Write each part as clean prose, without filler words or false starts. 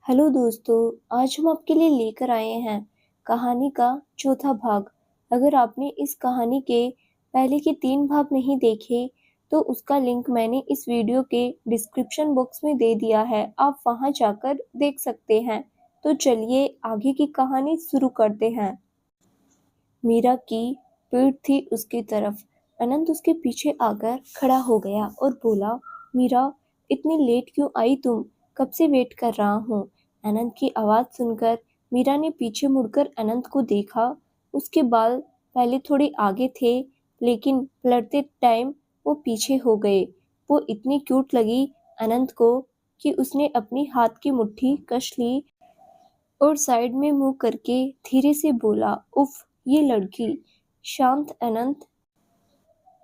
Hello दोस्तों, आज हम आपके लिए लेकर आए हैं कहानी का चौथा भाग। अगर आपने इस कहानी के पहले के 3 भाग नहीं देखे, तो उसका लिंक मैंने इस वीडियो के डिस्क्रिप्शन बॉक्स में दे दिया है, आप वहां जाकर देख सकते हैं। तो चलिए आगे की कहानी शुरू करते हैं। मीरा की पीठ थी उसकी तरफ। अनंत उसके पीछे आकर खड़ा हो गया और बोला, मीरा, इतनी लेट क्यों आई तुम? कब से वेट कर रहा हूँ। अनंत की आवाज़ सुनकर मीरा ने पीछे मुड़कर अनंत को देखा। उसके बाल पहले थोड़े आगे थे, लेकिन पलटते टाइम वो पीछे हो गए। वो इतनी क्यूट लगी अनंत को कि उसने अपनी हाथ की मुट्ठी कस ली और साइड में मुंह करके धीरे से बोला, उफ, ये लड़की। शांत अनंत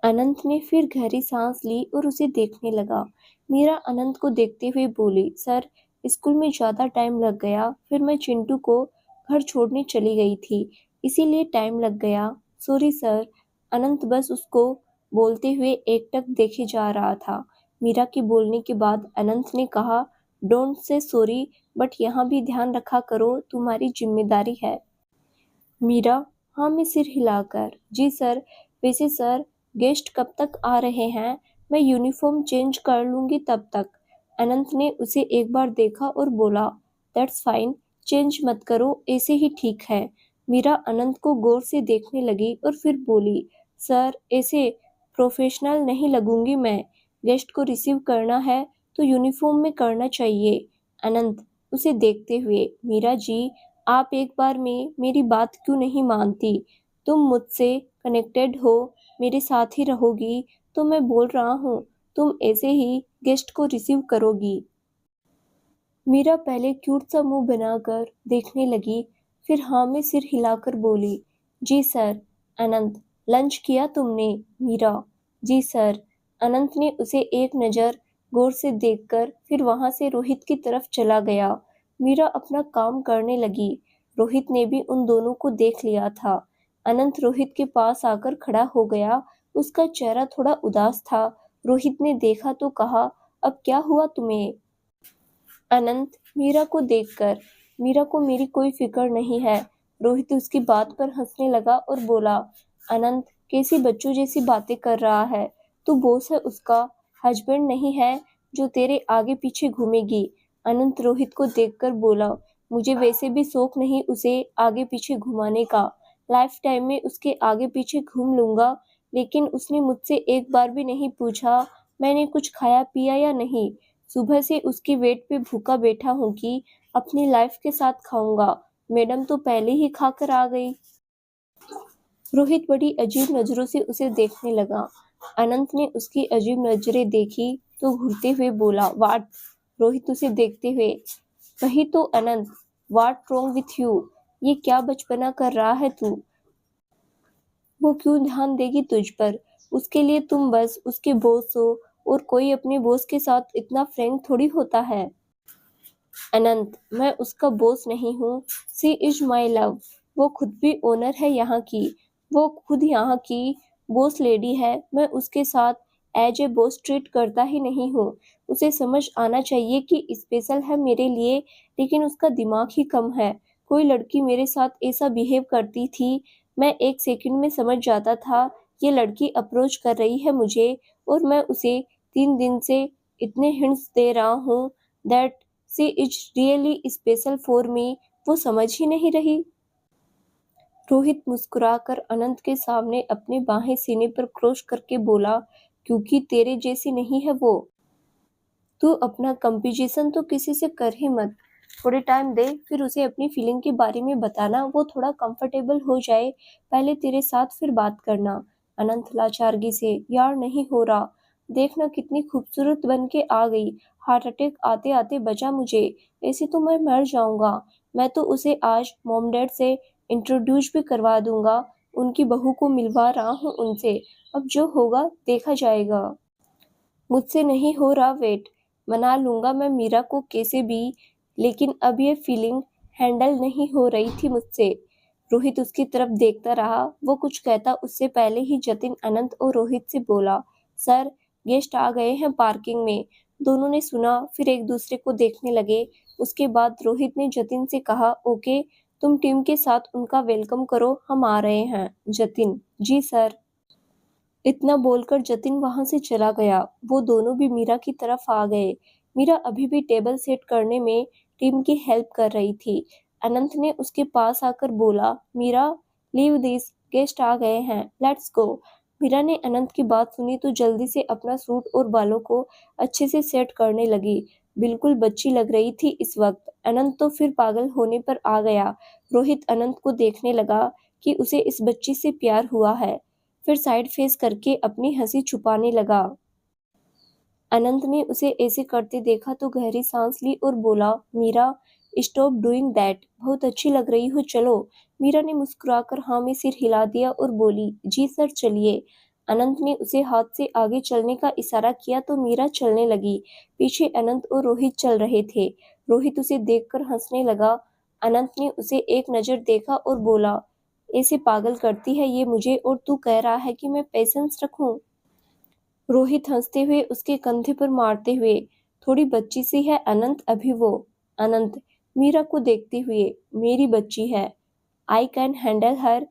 अनंत ने फिर गहरी सांस ली और उसे देखने लगा। मीरा अनंत को देखते हुए बोली, सर, स्कूल में ज़्यादा टाइम लग गया, फिर मैं चिंटू को घर छोड़ने चली गई थी, इसीलिए टाइम लग गया। Sorry sir. अनंत बस उसको बोलते हुए एकटक देखे जा रहा था। मीरा के बोलने के बाद अनंत ने कहा, डोंट से सॉरी, बट यहाँ भी ध्यान रखा करो, तुम्हारी जिम्मेदारी है। मीरा हाँ में सिर हिलाकर, जी सर। वैसे सर, गेस्ट कब तक आ रहे हैं? मैं यूनिफॉर्म चेंज कर लूंगी तब तक। अनंत ने उसे एक बार देखा और बोला, दैट्स फाइन, चेंज मत करो, ऐसे ही ठीक है। मीरा अनंत को गौर से देखने लगी और फिर बोली, सर, ऐसे प्रोफेशनल नहीं लगूंगी मैं। गेस्ट को रिसीव करना है तो यूनिफॉर्म में करना चाहिए। अनंत उसे देखते हुए, मीरा जी, आप एक बार में मेरी बात क्यों नहीं मानती? तुम मुझसे कनेक्टेड हो, मेरे साथ ही रहोगी, तो मैं बोल रहा हूँ, तुम ऐसे ही गेस्ट को रिसीव करोगी। मीरा पहले क्यूट सा मुंह बनाकर देखने लगी, फिर हाँ में सिर हिलाकर बोली, जी सर। अनंत, लंच किया तुमने? मीरा, जी सर। अनंत ने उसे एक नज़र गौर से देखकर फिर वहां से रोहित की तरफ चला गया। मीरा अपना काम करने लगी। रोहित ने भी उन दोनों को देख लिया था। अनंत रोहित के पास आकर खड़ा हो गया। उसका चेहरा थोड़ा उदास था। रोहित ने देखा तो कहा, अब क्या हुआ तुम्हें? अनंत मीरा को देखकर, मीरा को मेरी कोई फिक्र नहीं है। रोहित उसकी बात पर हंसने लगा और बोला, अनंत, कैसी बच्चों जैसी बातें कर रहा है? तू बॉस है उसका, हस्बैंड नहीं है जो तेरे आगे पीछे घूमेगी। अनंत रोहित को देखकर बोला, मुझे वैसे भी शौक नहीं उसे आगे पीछे घुमाने का। लाइफ टाइम में उसके आगे पीछे घूम लूंगा, लेकिन उसने मुझसे एक बार भी नहीं पूछा मैंने कुछ खाया पिया या नहीं। सुबह से उसकी वेट पे भूखा बैठा हूँ कि अपनी लाइफ के साथ खाऊंगा। मैडम तो पहले ही खाकर आ गई। रोहित बड़ी अजीब नजरों से उसे देखने लगा। अनंत ने उसकी अजीब नजरें देखी तो घूरते हुए बोला, वाट? रोहित उसे देखते हुए, वही तो अनंत, वाट रॉन्ग विथ यू? ये क्या बचपना कर रहा है तू? वो क्यों ध्यान देगी तुझ पर? उसके लिए तुम बस उसके बॉस हो, और कोई अपने बॉस के साथ इतना फ्रैंक थोड़ी होता है। अनंत, मैं उसका बॉस नहीं हूँ। सी इज माई लव। वो खुद भी ओनर है यहाँ की। वो खुद यहाँ की बॉस लेडी है। मैं उसके साथ एज ए बॉस ट्रीट करता ही नहीं हूँ। उसे समझ आना चाहिए कि स्पेशल है मेरे लिए, लेकिन उसका दिमाग ही कम है। कोई लड़की मेरे साथ ऐसा बिहेव करती थी, मैं एक सेकंड में समझ जाता था ये लड़की अप्रोच कर रही है मुझे, और मैं उसे 3 दिन से इतने हिंट्स दे रहा हूँ that she is really special for me. वो समझ ही नहीं रही। रोहित मुस्कुराकर अनंत के सामने अपनी बाहें सीने पर क्रॉस करके बोला, क्योंकि तेरे जैसी नहीं है वो। तू अपना कंपेरिजन तो किसी से कर ही मत। थोड़े टाइम दे, फिर उसे अपनी फीलिंग के बारे में बताना, वो थोड़ा कंफर्टेबल हो जाए, पहले तेरे साथ फिर बात करना। अनंत लाचारगी से, यार नहीं हो रहा। देखना कितनी खूबसूरत बन के आ गई, हार्ट अटैक आते आते बचा मुझे। ऐसे तो मैं मर जाऊंगा। मैं तो उसे आज मॉम डैड से इंट्रोड्यूस भी करवा दूंगा। उनकी बहू को मिलवा रहा हूँ उनसे। अब जो होगा देखा जाएगा। मुझसे नहीं हो रहा वेट। मना लूंगा मैं मीरा को कैसे भी, लेकिन अब ये फीलिंग हैंडल नहीं हो रही थी मुझसे। रोहित उसकी तरफ देखता रहा। वो कुछ कहता उससे पहले ही जतिन अनंत और रोहित से बोला, सर, गेस्ट आ गए हैं पार्किंग में। दोनों ने सुना, फिर एक दूसरे को देखने लगे। उसके बाद रोहित ने जतिन से कहा, ओके, तुम टीम के साथ उनका वेलकम करो, हम आ रहे हैं। जतिन, जी सर। इतना बोलकर जतिन वहां से चला गया। वो दोनों भी मीरा की तरफ आ गए। मीरा अभी भी टेबल सेट करने में टीम की हेल्प कर रही थी। अनंत ने उसके पास आकर बोला, मीरा, लीव दिस, गेस्ट आ गए हैं, लेट्स गो। मीरा ने अनंत की बात सुनी तो जल्दी से अपना सूट और बालों को अच्छे से सेट करने लगी। बिल्कुल बच्ची लग रही थी इस वक्त। अनंत तो फिर पागल होने पर आ गया। रोहित अनंत को देखने लगा कि उसे इस बच्ची से प्यार हुआ है। फिर साइड फेस करके अपनी हंसी छुपाने लगा। अनंत ने उसे ऐसे करते देखा तो गहरी सांस ली और बोला, मीरा, स्टॉप डूइंग दैट, बहुत अच्छी लग रही हो, चलो। मीरा ने मुस्कुराकर हाँ में सिर हिला दिया और बोली, जी सर, चलिए। अनंत ने उसे हाथ से आगे चलने का इशारा किया तो मीरा चलने लगी। पीछे अनंत और रोहित चल रहे थे। रोहित उसे देखकर हंसने लगा। अनंत ने उसे एक नजर देखा और बोला, ऐसे पागल करती है ये मुझे, और तू कह रहा है कि मैं पेशेंस रखूं। रोहित हंसते हुए उसके कंधे पर मारते हुए, थोड़ी बच्ची सी है अनंत अभी वो। अनंत मीरा को देखते हुए, मेरी बच्ची है, I can handle her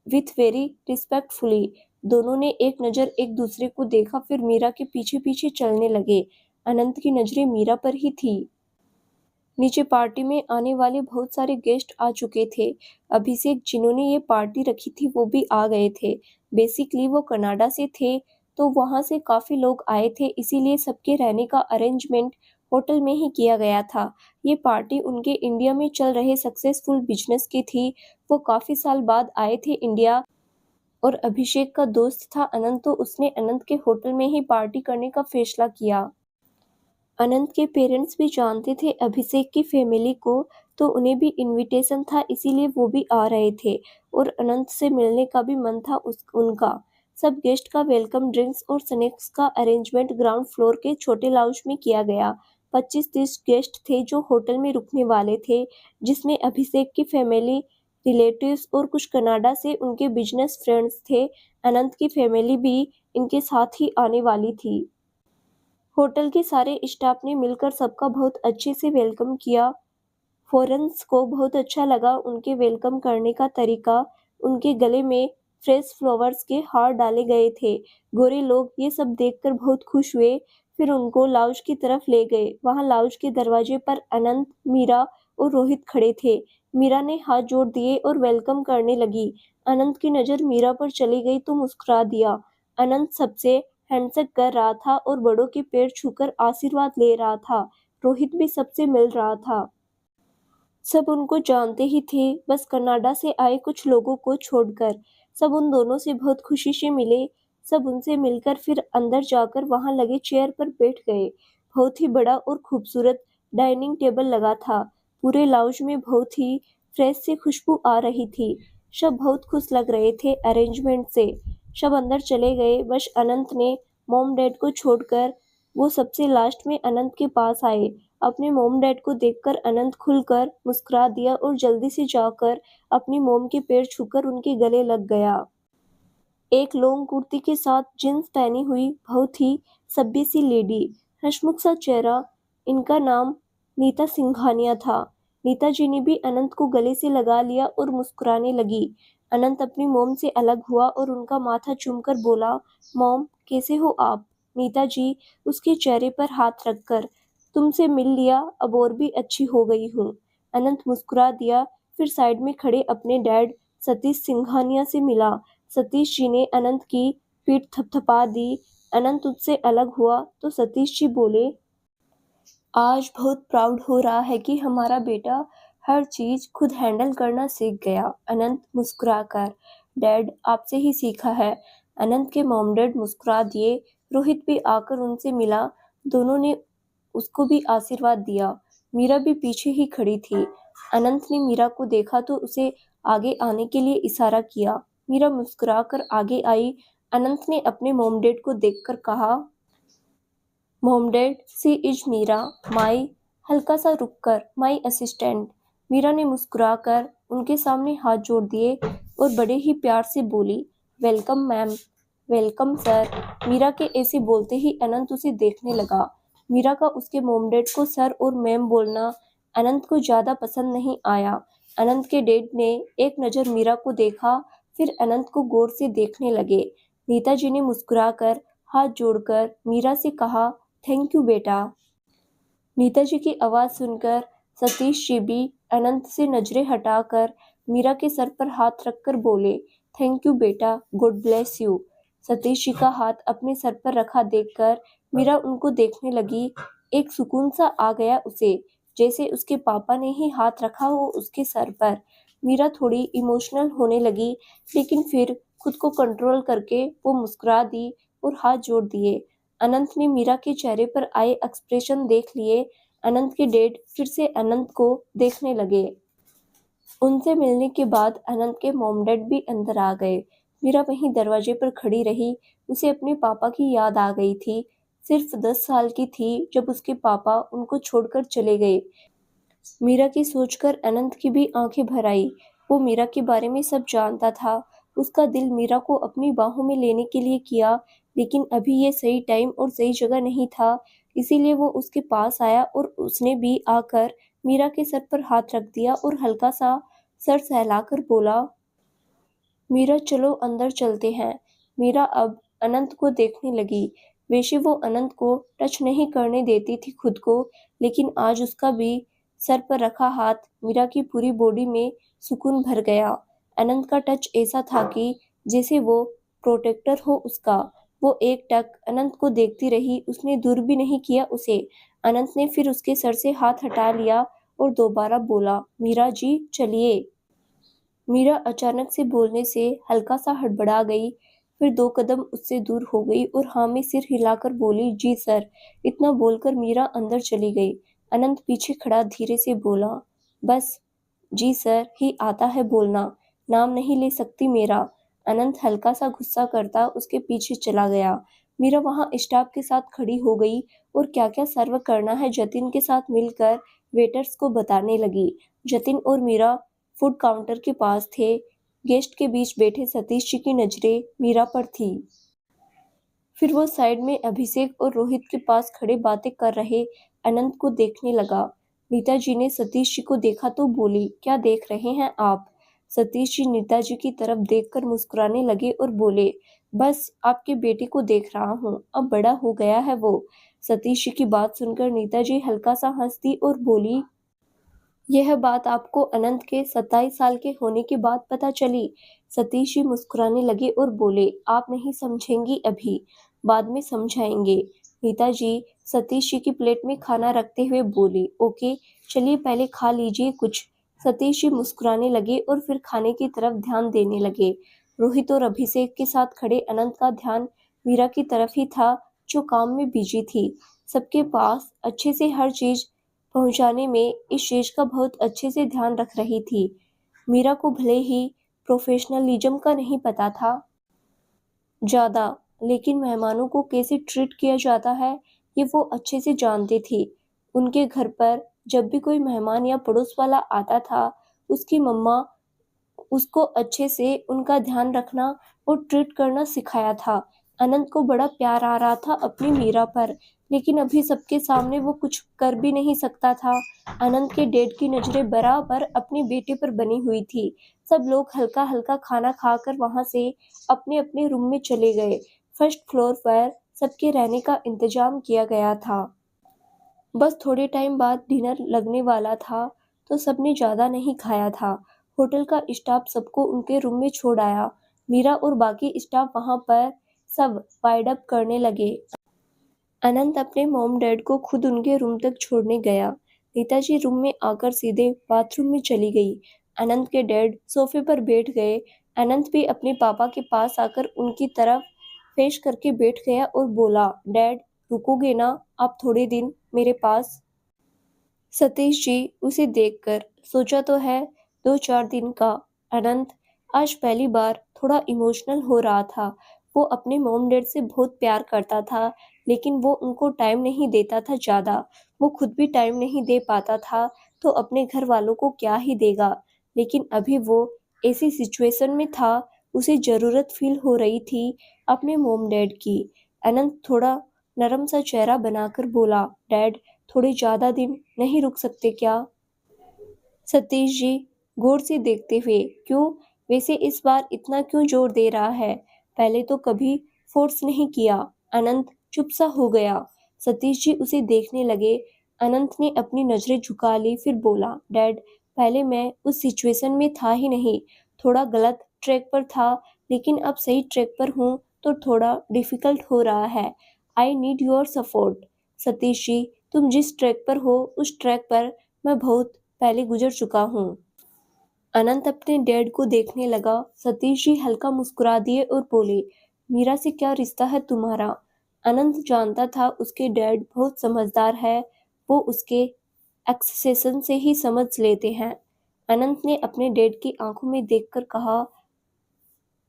with very respectfully. दोनों ने एक नजर एक दूसरे को देखा, फिर मीरा के पीछे पीछे चलने लगे। अनंत की नजरें मीरा पर ही थी। नीचे पार्टी में आने वाले बहुत सारे गेस्ट आ चुके थे। अभिषेक, जिन्होंने ये पार्टी रखी थी, वो भी आ गए थे। बेसिकली वो कनाडा से थे, तो वहां से काफी लोग आए थे, इसीलिए सबके रहने का अरेंजमेंट होटल में ही किया गया था। ये पार्टी उनके इंडिया में चल रहे सक्सेसफुल बिजनेस की थी। वो काफी साल बाद आए थे इंडिया, और अभिषेक का दोस्त था अनंत, तो उसने अनंत के होटल में ही पार्टी करने का फैसला किया। अनंत के पेरेंट्स भी जानते थे अभिषेक की फैमिली को, तो उन्हें भी इनविटेशन था, इसीलिए वो भी आ रहे थे, और अनंत से मिलने का भी मन था उनका। सब गेस्ट का वेलकम ड्रिंक्स और स्नैक्स का अरेंजमेंट ग्राउंड फ्लोर के छोटे लाउंज में किया गया। 25-30 गेस्ट थे जो होटल में रुकने वाले थे, जिसमें अभिषेक की फैमिली, रिलेटिव्स और कुछ कनाडा से उनके बिजनेस फ्रेंड्स थे। अनंत की फैमिली भी इनके साथ ही आने वाली थी। होटल के सारे स्टाफ ने मिलकर सबका बहुत अच्छे से वेलकम किया। फॉरेनर्स को बहुत अच्छा लगा उनके वेलकम करने का तरीका। उनके गले में फ्रेश फ्लावर्स के हार डाले गए थे। गोरे लोग ये सब देखकर बहुत खुश हुए। फिर उनको लाउंज की तरफ ले गए। वहां लाउंज के दरवाजे पर अनंत, मीरा और रोहित खड़े थे। मीरा ने हाथ जोड़ दिए और वेलकम करने लगी। अनंत की नज़र मीरा पर चली गई तो मुस्कुरा दिया। अनंत सबसे हैंडशेक कर रहा था और बड़ों के पैर छूकर आशीर्वाद ले रहा था। रोहित भी सबसे मिल रहा था। सब उनको जानते ही थे, बस कनाडा से आए कुछ लोगों को छोड़कर। सब उन दोनों से बहुत खुशी से मिले। सब उनसे मिलकर फिर अंदर जाकर वहां लगे चेयर पर बैठ गए। बहुत ही बड़ा और खूबसूरत डाइनिंग टेबल लगा था। पूरे लाउंज में बहुत ही फ्रेश सी खुशबू आ रही थी। सब बहुत खुश लग रहे थे अरेंजमेंट से। सब अंदर चले गए, बस अनंत ने मॉम डैड को छोड़कर। वो सबसे लास्ट में अनंत के पास आए। अपने मॉम डैड को देखकर अनंत खुलकर मुस्कुरा दिया और जल्दी से जाकर अपनी मॉम के पैर छूकर उनके गले लग गया। एक लॉन्ग कुर्ती के साथ जींस पहनी हुई बहुत ही सभ्य सी लेडी, हंसमुख सा चेहरा। इनका नाम नीता सिंघानिया था। नीता जी ने भी अनंत को गले से लगा लिया और मुस्कुराने लगी। अनंत अपनी मॉम से अलग हुआ और उनका माथा चूमकर बोला, मॉम, कैसे हो आप? नीता जी उसके चेहरे पर हाथ रखकर, तुमसे मिल लिया, अब और भी अच्छी हो गई हूँ। अनंत मुस्कुरा दिया, फिर साइड में खड़े अपने डैड सतीश सिंघानिया से मिला। सतीश जी ने अनंत की पीठ थपथपा दी। अनंत उससे अलग हुआ तो सतीश जी बोले, आज बहुत प्राउड हो रहा है कि हमारा बेटा हर चीज खुद हैंडल करना सीख गया। अनंत मुस्कुराकर, डैड, आपसे ही सीखा है। अनंत के मॉम डैड मुस्कुरा दिए। रोहित भी आकर उनसे मिला। दोनों ने उसको भी आशीर्वाद दिया। मीरा भी पीछे ही खड़ी थी। अनंत ने मीरा को देखा तो उसे आगे आने के लिए इशारा किया। मीरा मुस्कुराकर आगे आई। अनंत ने अपने मॉम डैड को देखकर कहा, mom dad, she is Meera, my, हल्का सा रुककर, माई असिस्टेंट। मीरा ने मुस्कुराकर उनके सामने हाथ जोड़ दिए और बड़े ही प्यार से बोली, welcome ma'am. Welcome sir. Meera के ऐसे बोलते ही अनंत उसे देखने लगा। मीरा का उसके मॉम डैड को सर और मैम बोलना अनंत को ज्यादा पसंद नहीं आया। अनंत के डैड ने एक नज़र मीरा को देखा, फिर अनंत को गौर से देखने लगे। नीता जी ने मुस्कुराकर हाथ जोड़कर मीरा से कहा, थैंक यू बेटा। नीता जी की आवाज सुनकर सतीश जी भी अनंत से नजरें हटाकर मीरा के सर पर हाथ रखकर बोले, थैंक यू बेटा, God bless you. Satish ji का हाथ अपने सर पर रखा देखकर मीरा उनको देखने लगी। एक सुकून सा आ गया उसे, जैसे उसके पापा ने ही हाथ रखा हो उसके सर पर। मीरा थोड़ी इमोशनल होने लगी, लेकिन फिर खुद को कंट्रोल करके वो मुस्कुरा दी और हाथ जोड़ दिए। अनंत ने मीरा के चेहरे पर आए एक्सप्रेशन देख लिए। अनंत के डैड फिर से अनंत को देखने लगे। उनसे मिलने के बाद अनंत के मॉम डैड भी अंदर आ गए। मीरा वहीं दरवाजे पर खड़ी रही। उसे अपने पापा की याद आ गई थी। सिर्फ 10 साल की थी जब उसके पापा उनको छोड़कर चले गए। मीरा की सोचकर अनंत की भी आंखें भर आई। वो मीरा के बारे में सब जानता था। उसका दिल मीरा को अपनी बाहों में लेने के लिए किया, लेकिन अभी ये सही टाइम और सही जगह नहीं था। इसीलिए वो उसके पास आया और उसने भी आकर मीरा के सर पर हाथ रख दिया और हल्का सा सर सहलाकर बोला, मीरा चलो अंदर चलते हैं। मीरा अब अनंत को देखने लगी। वैसे वो अनंत को टच नहीं करने देती थी खुद को, लेकिन आज उसका भी सर पर रखा हाथ मीरा की पूरी बॉडी में सुकून भर गया। अनंत का टच ऐसा था कि जैसे वो प्रोटेक्टर हो उसका। वो एक टक अनंत को देखती रही, उसने दूर भी नहीं किया उसे। अनंत ने फिर उसके सर से हाथ हटा लिया और दोबारा बोला, मीरा जी चलिए। मीरा अचानक से बोलने से हल्का सा हड़बड़ा गई, फिर 2 कदम उससे दूर हो गई और हाँ में सिर हिलाकर बोली, जी सर। इतना बोलकर मीरा अंदर चली गई। अनंत पीछे खड़ा धीरे से बोला, बस जी सर ही आता है बोलना, नाम नहीं ले सकती मेरा। अनंत हल्का सा गुस्सा करता उसके पीछे चला गया। मीरा वहां स्टाफ के साथ खड़ी हो गई और क्या क्या सर्व करना है जतिन के साथ मिलकर वेटर्स को बताने लगी। जतिन और मीरा फूड काउंटर के पास थे। गेस्ट के बीच बैठे सतीश जी की नजरें मीरा पर थी। फिर वो साइड में अभिषेक और रोहित के पास खड़े बातें कर रहे अनंत को देखने लगा। नीता जी ने सतीश जी को देखा तो बोली, क्या देख रहे हैं आप? सतीश जी नीता जी की तरफ देखकर मुस्कुराने लगे और बोले, बस आपके बेटे को देख रहा हूँ, अब बड़ा हो गया है वो। सतीश जी की बात सुनकर नीता जी हल्का सा हंस दी और बोली, यह बात आपको अनंत के 27 साल के होने के बाद पता चली? सतीश जी मुस्कुराने लगे और बोले, आप नहीं समझेंगी अभी, बाद में समझाएंगे। नीता जी सतीश जी की प्लेट में खाना रखते हुए बोली, ओके चलिए पहले खा लीजिए कुछ। सतीश जी मुस्कुराने लगे और फिर खाने की तरफ ध्यान देने लगे। रोहित और अभिषेक के साथ खड़े अनंत का ध्यान मीरा की तरफ ही था, जो काम में बिजी थी। सबके पास अच्छे से हर चीज पहुंचाने में इस चीज का बहुत अच्छे से ध्यान रख रही थी। मीरा को भले ही प्रोफेशनलिज्म का नहीं पता था ज्यादा, लेकिन मेहमानों को कैसे ट्रीट किया जाता है ये वो अच्छे से जानती थी। उनके घर पर जब भी कोई मेहमान या पड़ोस वाला आता था, उसकी मम्मा उसको अच्छे से उनका ध्यान रखना और ट्रीट करना सिखाया था। अनंत को बड़ा प्यार आ रहा था अपनी मीरा पर, लेकिन अभी सबके सामने वो कुछ कर भी नहीं सकता था। अनंत के डैड की नजरें बराबर अपने बेटे पर बनी हुई थी। सब लोग हल्का हल्का खाना खाकर वहां से अपने अपने रूम में चले गए। फर्स्ट फ्लोर पर सबके रहने का इंतजाम किया गया था। बस थोड़े टाइम बाद डिनर लगने वाला था, तो सबने ज्यादा नहीं खाया था। होटल का स्टाफ सबको उनके रूम में छोड़ आया। मीरा और बाकी स्टाफ वहां पर सब वाइड अप करने लगे। अनंत अपने मॉम डैड को खुद उनके रूम तक छोड़ने गया। नीताजी रूम में आकर सीधे बाथरूम में चली गई। अनंत के डैड सोफे पर बैठ गए। अनंत भी अपने पापा के पास आकर उनकी तरफ फेस करके बैठ गया और बोला, डैड रुकोगे ना आप थोड़े दिन मेरे पास? सतीश जी उसे देखकर सोचा तो है 2-4 दिन का। अनंत आज पहली बार थोड़ा इमोशनल हो रहा था। वो अपने मॉम डैड से बहुत प्यार करता था, लेकिन वो उनको टाइम नहीं देता था ज्यादा। वो खुद भी टाइम नहीं दे पाता था, तो अपने घर वालों को क्या ही देगा। लेकिन अभी वो ऐसी सिचुएशन में था, उसे जरूरत फील हो रही थी अपने मॉम डैड की। अनंत थोड़ा नरम सा चेहरा बनाकर बोला, डैड थोड़े ज़्यादा दिन नहीं रुक सकते क्या? सतीश जी गौर से देखते हुए, क्यों? वैसे इस बार इतना क्यों जोर दे रहा है? पहले तो कभी फोर्स नहीं किया। अनंत चुप सा हो गया। सतीश जी उसे देखने लगे। अनंत ने अपनी नजरें झुका ली, फिर बोला, डैड पहले मैं उस सिचुएशन में था ही नहीं, थोड़ा गलत ट्रैक पर था, लेकिन अब सही ट्रैक पर हूँ तो थोड़ा डिफिकल्ट हो रहा है। I need your support. Satish ji तुम जिस ट्रैक पर हो उस ट्रैक पर मैं बहुत पहले गुजर चुका हूँ। अनंत अपने डैड को देखने लगा। सतीश जी हल्का मुस्कुरा दिए और बोले, मीरा से क्या रिश्ता है तुम्हारा? अनंत जानता था उसके डैड बहुत समझदार है, वो उसके एक्सप्रेशन से ही समझ लेते हैं। अनंत ने अपने डैड की आंखों में देखकर कहा,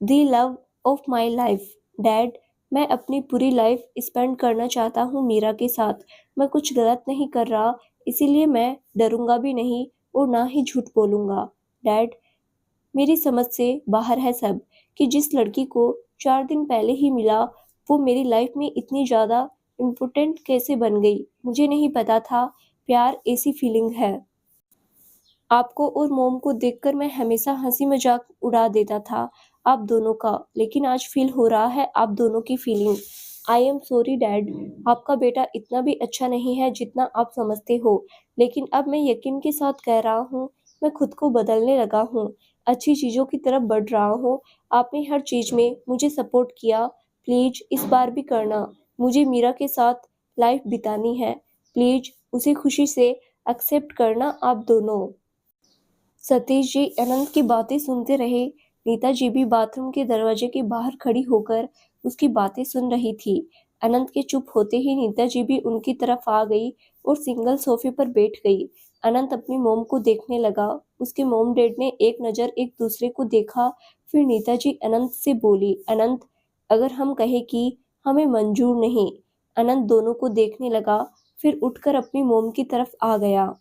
the love of my life. Dad मैं अपनी पूरी लाइफ स्पेंड करना चाहता हूँ मीरा के साथ। मैं कुछ गलत नहीं कर रहा, इसीलिए मैं डरूंगा भी नहीं और ना ही झूठ बोलूंगा। डैड मेरी समझ से बाहर है सब कि जिस लड़की को 4 दिन पहले ही मिला वो मेरी लाइफ में इतनी ज़्यादा इम्पोर्टेंट कैसे बन गई। मुझे नहीं पता था प्यार ऐसी फीलिंग है। आपको और मॉम को देखकर मैं हमेशा हंसी मजाक उड़ा देता था आप दोनों का, लेकिन आज फील हो रहा है आप दोनों की feeling. I am sorry dad, आपका बेटा इतना भी अच्छा नहीं है जितना आप समझते हो, लेकिन अब मैं यकीन के साथ कह रहा हूँ, मैं खुद को बदलने लगा हूँ, अच्छी चीज़ों की तरफ बढ़ रहा हूँ। आपने हर चीज़ में मुझे सपोर्ट किया, प्लीज इस बार भी करना। मुझे मीरा के साथ लाइफ बितानी है, प्लीज उसे खुशी से एक्सेप्ट करना आप दोनों। सतीश जी अनंत की बातें सुनते रहे। नीता जी भी बाथरूम के दरवाजे के बाहर खड़ी होकर उसकी बातें सुन रही थी। अनंत के चुप होते ही नीता जी भी उनकी तरफ आ गई और सिंगल सोफे पर बैठ गई। अनंत अपनी मोम को देखने लगा। उसके मोम डैड ने एक नज़र एक दूसरे को देखा, फिर नीता जी अनंत से बोली, अनंत अगर हम कहें कि हमें मंजूर नहीं। अनंत दोनों को देखने लगा, फिर उठकर अपनी मोम की तरफ आ गया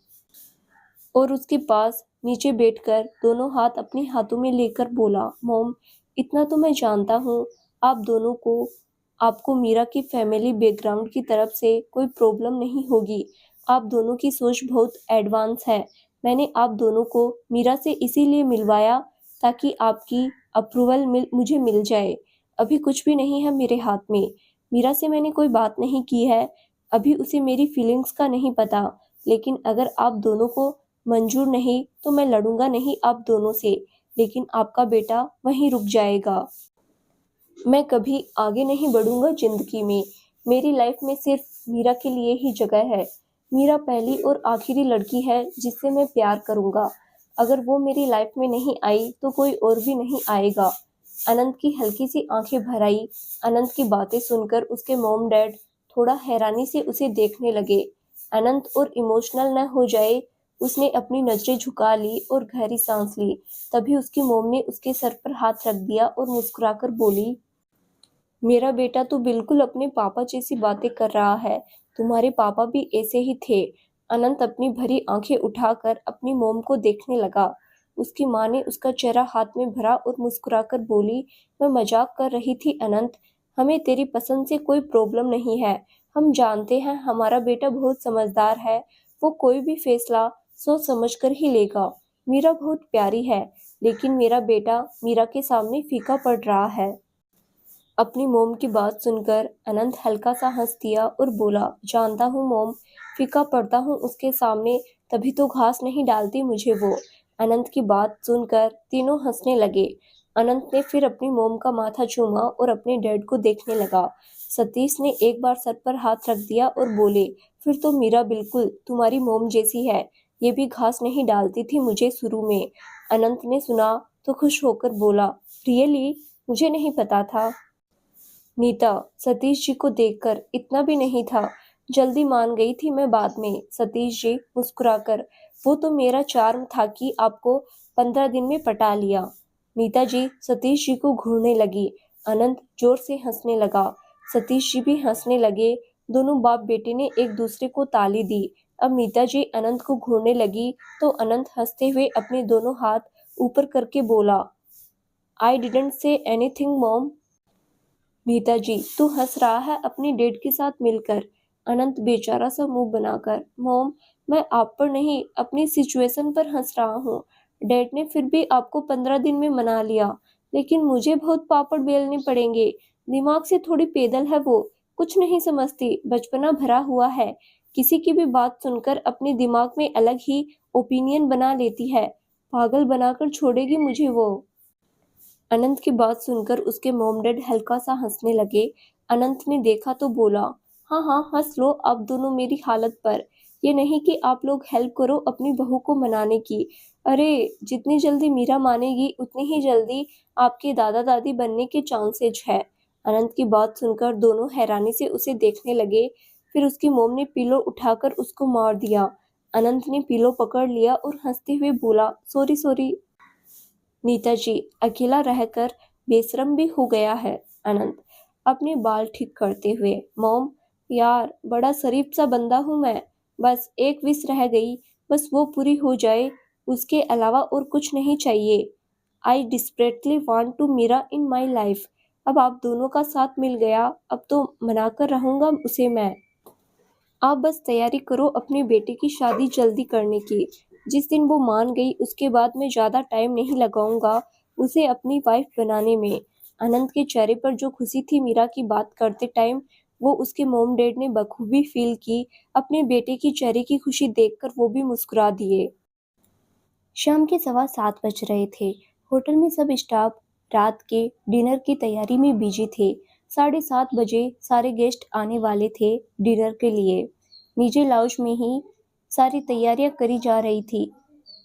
और उसके पास नीचे बैठकर दोनों हाथ अपने हाथों में लेकर बोला, मॉम इतना तो मैं जानता हूँ आप दोनों को, आपको मीरा की फैमिली बैकग्राउंड की तरफ से कोई प्रॉब्लम नहीं होगी। आप दोनों की सोच बहुत एडवांस है। मैंने आप दोनों को मीरा से इसीलिए मिलवाया ताकि आपकी अप्रूवल मुझे मिल जाए। अभी कुछ भी नहीं है मेरे हाथ में। मीरा से मैंने कोई बात नहीं की है, अभी उसे मेरी फीलिंग्स का नहीं पता, लेकिन अगर आप दोनों को मंजूर नहीं तो मैं लड़ूंगा नहीं आप दोनों से, लेकिन आपका बेटा वहीं रुक जाएगा। मैं कभी आगे नहीं बढ़ूंगा जिंदगी में। मेरी लाइफ में सिर्फ मीरा के लिए ही जगह है। मीरा पहली और आखिरी लड़की है जिससे मैं प्यार करूंगा। अगर वो मेरी लाइफ में नहीं आई तो कोई और भी नहीं आएगा। अनंत की हल्की सी आंखें भर आई। अनंत की बातें सुनकर उसके मॉम डैड थोड़ा हैरानी से उसे देखने लगे। अनंत और इमोशनल न हो जाए, उसने अपनी नजरें झुका ली और गहरी सांस ली। तभी उसकी मोम ने उसके सर पर हाथ रख दिया और मुस्कुराकर बोली, मेरा बेटा तो बिल्कुल अपने पापा जैसी बातें कर रहा है। तुम्हारे पापा भी ऐसे ही थे। अनंत अपनी भरी आंखें उठाकर अपनी मोम को देखने लगा। उसकी माँ ने उसका चेहरा हाथ में भरा और मुस्कुराकर बोली, मैं मजाक कर रही थी अनंत, हमें तेरी पसंद से कोई प्रॉब्लम नहीं है। हम जानते हैं हमारा बेटा बहुत समझदार है, वो कोई भी फैसला सोच समझ कर ही लेगा। मीरा बहुत प्यारी है, लेकिन मेरा बेटा मीरा के सामने फीका पड़ रहा है। अपनी मोम की बात सुनकर अनंत हल्का सा हंस दिया और बोला, जानता हूँ मोम, फीका पड़ता हूँ उसके सामने, तभी तो घास नहीं डालती मुझे वो। अनंत की बात सुनकर तीनों हंसने लगे। अनंत ने फिर अपनी मोम का माथा चूमा और अपने डैड को देखने लगा। सतीश ने एक बार सर पर हाथ रख दिया और बोले, फिर तो मीरा बिल्कुल तुम्हारी मोम जैसी है, ये भी घास नहीं डालती थी मुझे शुरू में। अनंत ने सुना तो खुश होकर बोला, रियली, मुझे नहीं पता था। नीता सतीश जी को देखकर इतना भी नहीं था, जल्दी मान गई थी मैं बाद में। सतीश जी मुस्कुराकर, वो तो मेरा चार्म था कि आपको 15 दिन में पटा लिया। नीता जी सतीश जी को घूरने लगी। अनंत जोर से हंसने लगा। सतीश जी भी हंसने लगे। दोनों बाप बेटे ने एक दूसरे को ताली दी। अब नीता जी अनंत को घूरने लगी तो अनंत हंसते हुए अपने दोनों हाथ ऊपर करके बोला, I didn't say anything mom. Nita ji, तू हंस रहा है अपनी डेट के साथ मिलकर। अनंत बेचारा सा मुंह बनाकर, मॉम, मैं आप पर नहीं अपनी सिचुएशन पर हंस रहा हूँ। डैड ने फिर भी आपको 15 दिन में मना लिया, लेकिन मुझे बहुत पापड़ बेलने पड़ेंगे। दिमाग से थोड़ी पैदल है वो, कुछ नहीं समझती, बचपना भरा हुआ है। किसी की भी बात सुनकर अपने दिमाग में अलग ही ओपिनियन बना लेती है। पागल बनाकर छोड़ेगी मुझे वो। अनंत की बात सुनकर उसके मॉम डैड हल्का सा हंसने लगे। अनंत ने देखा तो बोला, हाँ हाँ हंस लो आप दोनों मेरी हालत पर। ये नहीं कि आप लोग हेल्प करो अपनी बहू को मनाने की। अरे, जितनी जल्दी मीरा मानेगी उतनी ही जल्दी आपके दादा दादी बनने के चांसेज है। अनंत की बात सुनकर दोनों हैरानी से उसे देखने लगे। फिर उसकी मोम ने पिलो उठाकर उसको मार दिया। अनंत ने पिलो पकड़ लिया और हंसते हुए बोला, सॉरी सॉरी। नीता जी, अकेला रहकर बेशरम भी हो गया है। अनंत अपने बाल ठीक करते हुए, मॉम, यार बड़ा शरीफ सा बंदा हूँ मैं। बस एक विश रह गई, बस वो पूरी हो जाए, उसके अलावा और कुछ नहीं चाहिए। I desperately want to Meera in my life. अब आप दोनों का साथ मिल गया, अब तो मनाकर रहूंगा उसे मैं। आप बस तैयारी करो अपने बेटे की शादी जल्दी करने की। जिस दिन वो मान गई उसके बाद मैं ज़्यादा टाइम नहीं लगाऊंगा उसे अपनी वाइफ बनाने में। अनंत के चेहरे पर जो खुशी थी मीरा की बात करते टाइम, वो उसके मॉम डैड ने बखूबी फील की। अपने बेटे की चेहरे की खुशी देखकर वो भी मुस्कुरा दिए। शाम के 7:15 बज रहे थे। होटल में सब स्टाफ रात के डिनर की तैयारी में बिजी थे। 7:30 बजे सारे गेस्ट आने वाले थे डिनर के लिए। नीचे लाउंज में ही सारी तैयारियां करी जा रही थी।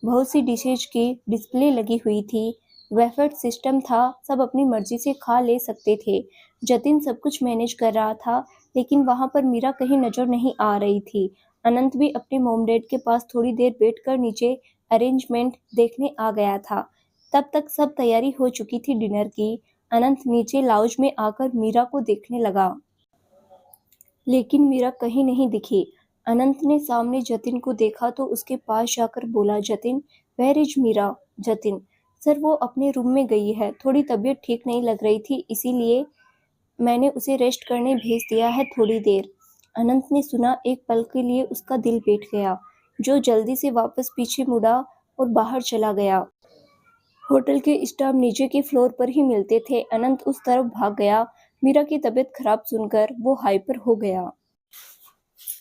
बहुत सी डिशेज की डिस्प्ले लगी हुई थी। बफेट सिस्टम था, सब अपनी मर्जी से खा ले सकते थे। जतिन सब कुछ मैनेज कर रहा था, लेकिन वहां पर मीरा कहीं नजर नहीं आ रही थी। अनंत भी अपने मॉम डैड के पास थोड़ी देर बैठकर नीचे अरेंजमेंट देखने आ गया था। तब तक सब तैयारी हो चुकी थी डिनर की। अनंत नीचे लाउंज में आकर मीरा को देखने लगा, लेकिन मीरा कहीं नहीं दिखी। अनंत ने सामने जतिन को देखा तो उसके पास जाकर बोला, Jatin, where is Meera? Jatin, sir वो अपने रूम में गई है, थोड़ी तबीयत ठीक नहीं लग रही थी, इसीलिए मैंने उसे रेस्ट करने भेज दिया है थोड़ी देर। अनंत ने सुना, एक पल के लिए उसका दिल बैठ गया, जो जल्दी से वापस पीछे मुड़ा और बाहर चला गया। होटल के स्टाफ नीचे के फ्लोर पर ही मिलते थे। अनंत उस तरफ भाग गया। मीरा की तबीयत खराब सुनकर वो हाइपर हो गया।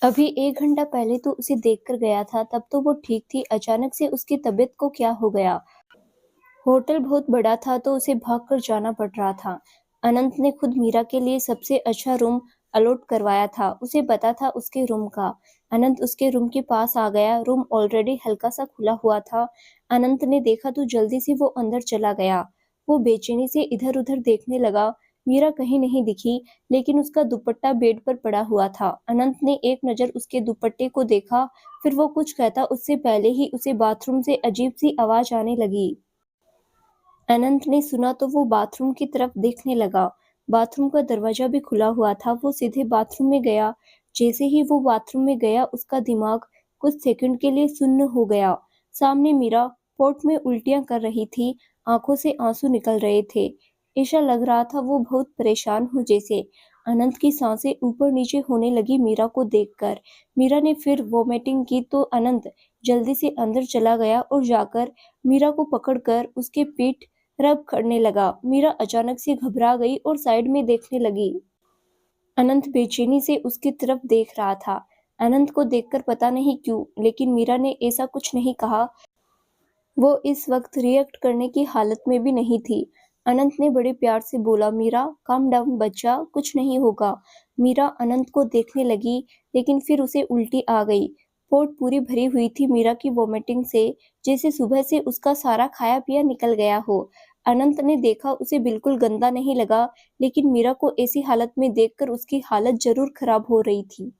अभी 1 घंटा पहले तो उसे देखकर गया था, तब तो वो ठीक थी। अचानक से उसकी तबीयत को क्या हो गया? होटल बहुत बड़ा था तो उसे भागकर जाना पड़ रहा था। अनंत ने खुद मीरा के लिए सबसे अच्छा रूम अलॉट करवाया था, उसे पता था उसके रूम का। अनंत उसके रूम के पास आ गया। रूम ऑलरेडी हल्का सा खुला हुआ था। अनंत ने देखा तो जल्दी से वो अंदर चला गया। वो बेचैनी से इधर उधर देखने लगा। मीरा कहीं नहीं दिखी, लेकिन उसका दुपट्टा बेड पर पड़ा हुआ था। अनंत ने एक नजर उसके दुपट्टे को देखा, फिर वो कुछ कहता उससे पहले ही उसे बाथरूम से अजीब सी आवाज आने लगी। अनंत ने सुना तो वो बाथरूम की तरफ देखने लगा। बाथरूम का दरवाजा भी खुला हुआ था। वो सीधे बाथरूम में गया। जैसे ही वो बाथरूम में गया, उसका दिमाग कुछ सेकंड के लिए सुन्न हो गया। सामने मीरा पोर्ट में उल्टियां कर रही थी, आंखों से आंसू निकल रहे थे। ऐसा लग रहा था वो बहुत परेशान हो जैसे। अनंत की सांसें ऊपर नीचे होने लगी मीरा को देखकर। मीरा ने फिर वॉमिटिंग की तो अनंत जल्दी से अंदर चला गया और जाकर मीरा को पकड़कर उसके पीठ रब करने लगा। मीरा अचानक से घबरा गई और साइड में देखने लगी। अनंत बेचैनी से उसकी तरफ देख रहा था। अनंत को देखकर पता नहीं क्यों, लेकिन मीरा ने ऐसा कुछ नहीं कहा। वो इस वक्त रिएक्ट करने की हालत में भी नहीं थी। अनंत ने बड़े प्यार से बोला, मीरा काम डाउन बच्चा, कुछ नहीं होगा। मीरा अनंत को देखने लगी, लेकिन फिर उसे उल्टी आ गई। पोट पूरी भरी हुई थी मीरा की वोमिटिंग से, जैसे सुबह से उसका सारा खाया पिया निकल गया हो। अनंत ने देखा, उसे बिल्कुल गंदा नहीं लगा, लेकिन मीरा को ऐसी हालत में देखकर उसकी हालत जरूर खराब हो रही थी।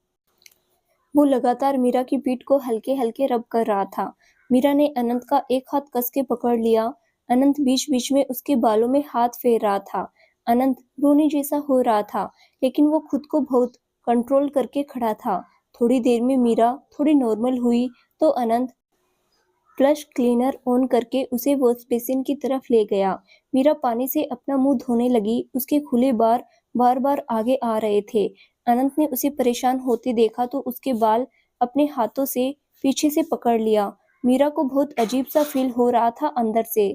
वो लगातार मीरा की पीठ को हल्के हल्के रब कर रहा था। मीरा ने अनंत का एक हाथ कस के पकड़ लिया। अनंत बीच बीच में उसके बालों में हाथ फेर रहा था। अनंत रोने जैसा हो रहा था, लेकिन वो खुद को बहुत कंट्रोल करके खड़ा था। थोड़ी देर में मीरा थोड़ी नॉर्मल हुई तो अनंत फ्लश क्लीनर ऑन करके उसे वॉश बेसिन की तरफ ले गया। मीरा पानी से अपना मुंह धोने लगी। उसके खुले बार बार बार आगे आ रहे थे। अनंत ने उसे परेशान होते देखा तो उसके बाल अपने हाथों से पीछे से पकड़ लिया। मीरा को बहुत अजीब सा फील हो रहा था अंदर से।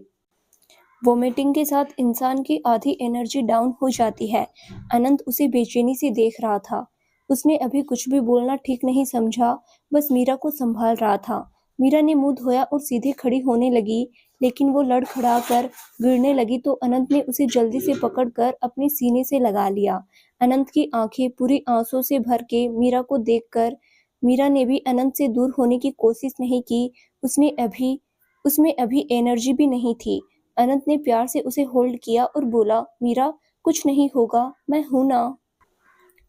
वोमिटिंग के साथ इंसान की आधी एनर्जी डाउन हो जाती है। अनंत उसे बेचैनी से देख रहा था। उसने अभी कुछ भी बोलना ठीक नहीं समझा, बस मीरा को संभाल रहा था। मीरा ने मुंह धोया और सीधे खड़ी होने लगी, लेकिन वो लड़खड़ा कर गिरने लगी तो अनंत ने उसे जल्दी से पकड़कर अपने सीने से लगा लिया। अनंत की आंखें पूरी आंसू से भर के मीरा को देखकर मीरा ने भी अनंत से दूर होने की कोशिश नहीं की। उसमें अभी एनर्जी भी नहीं थी। अनंत ने प्यार से उसे होल्ड किया और बोला, मीरा कुछ नहीं होगा, मैं हूं ना।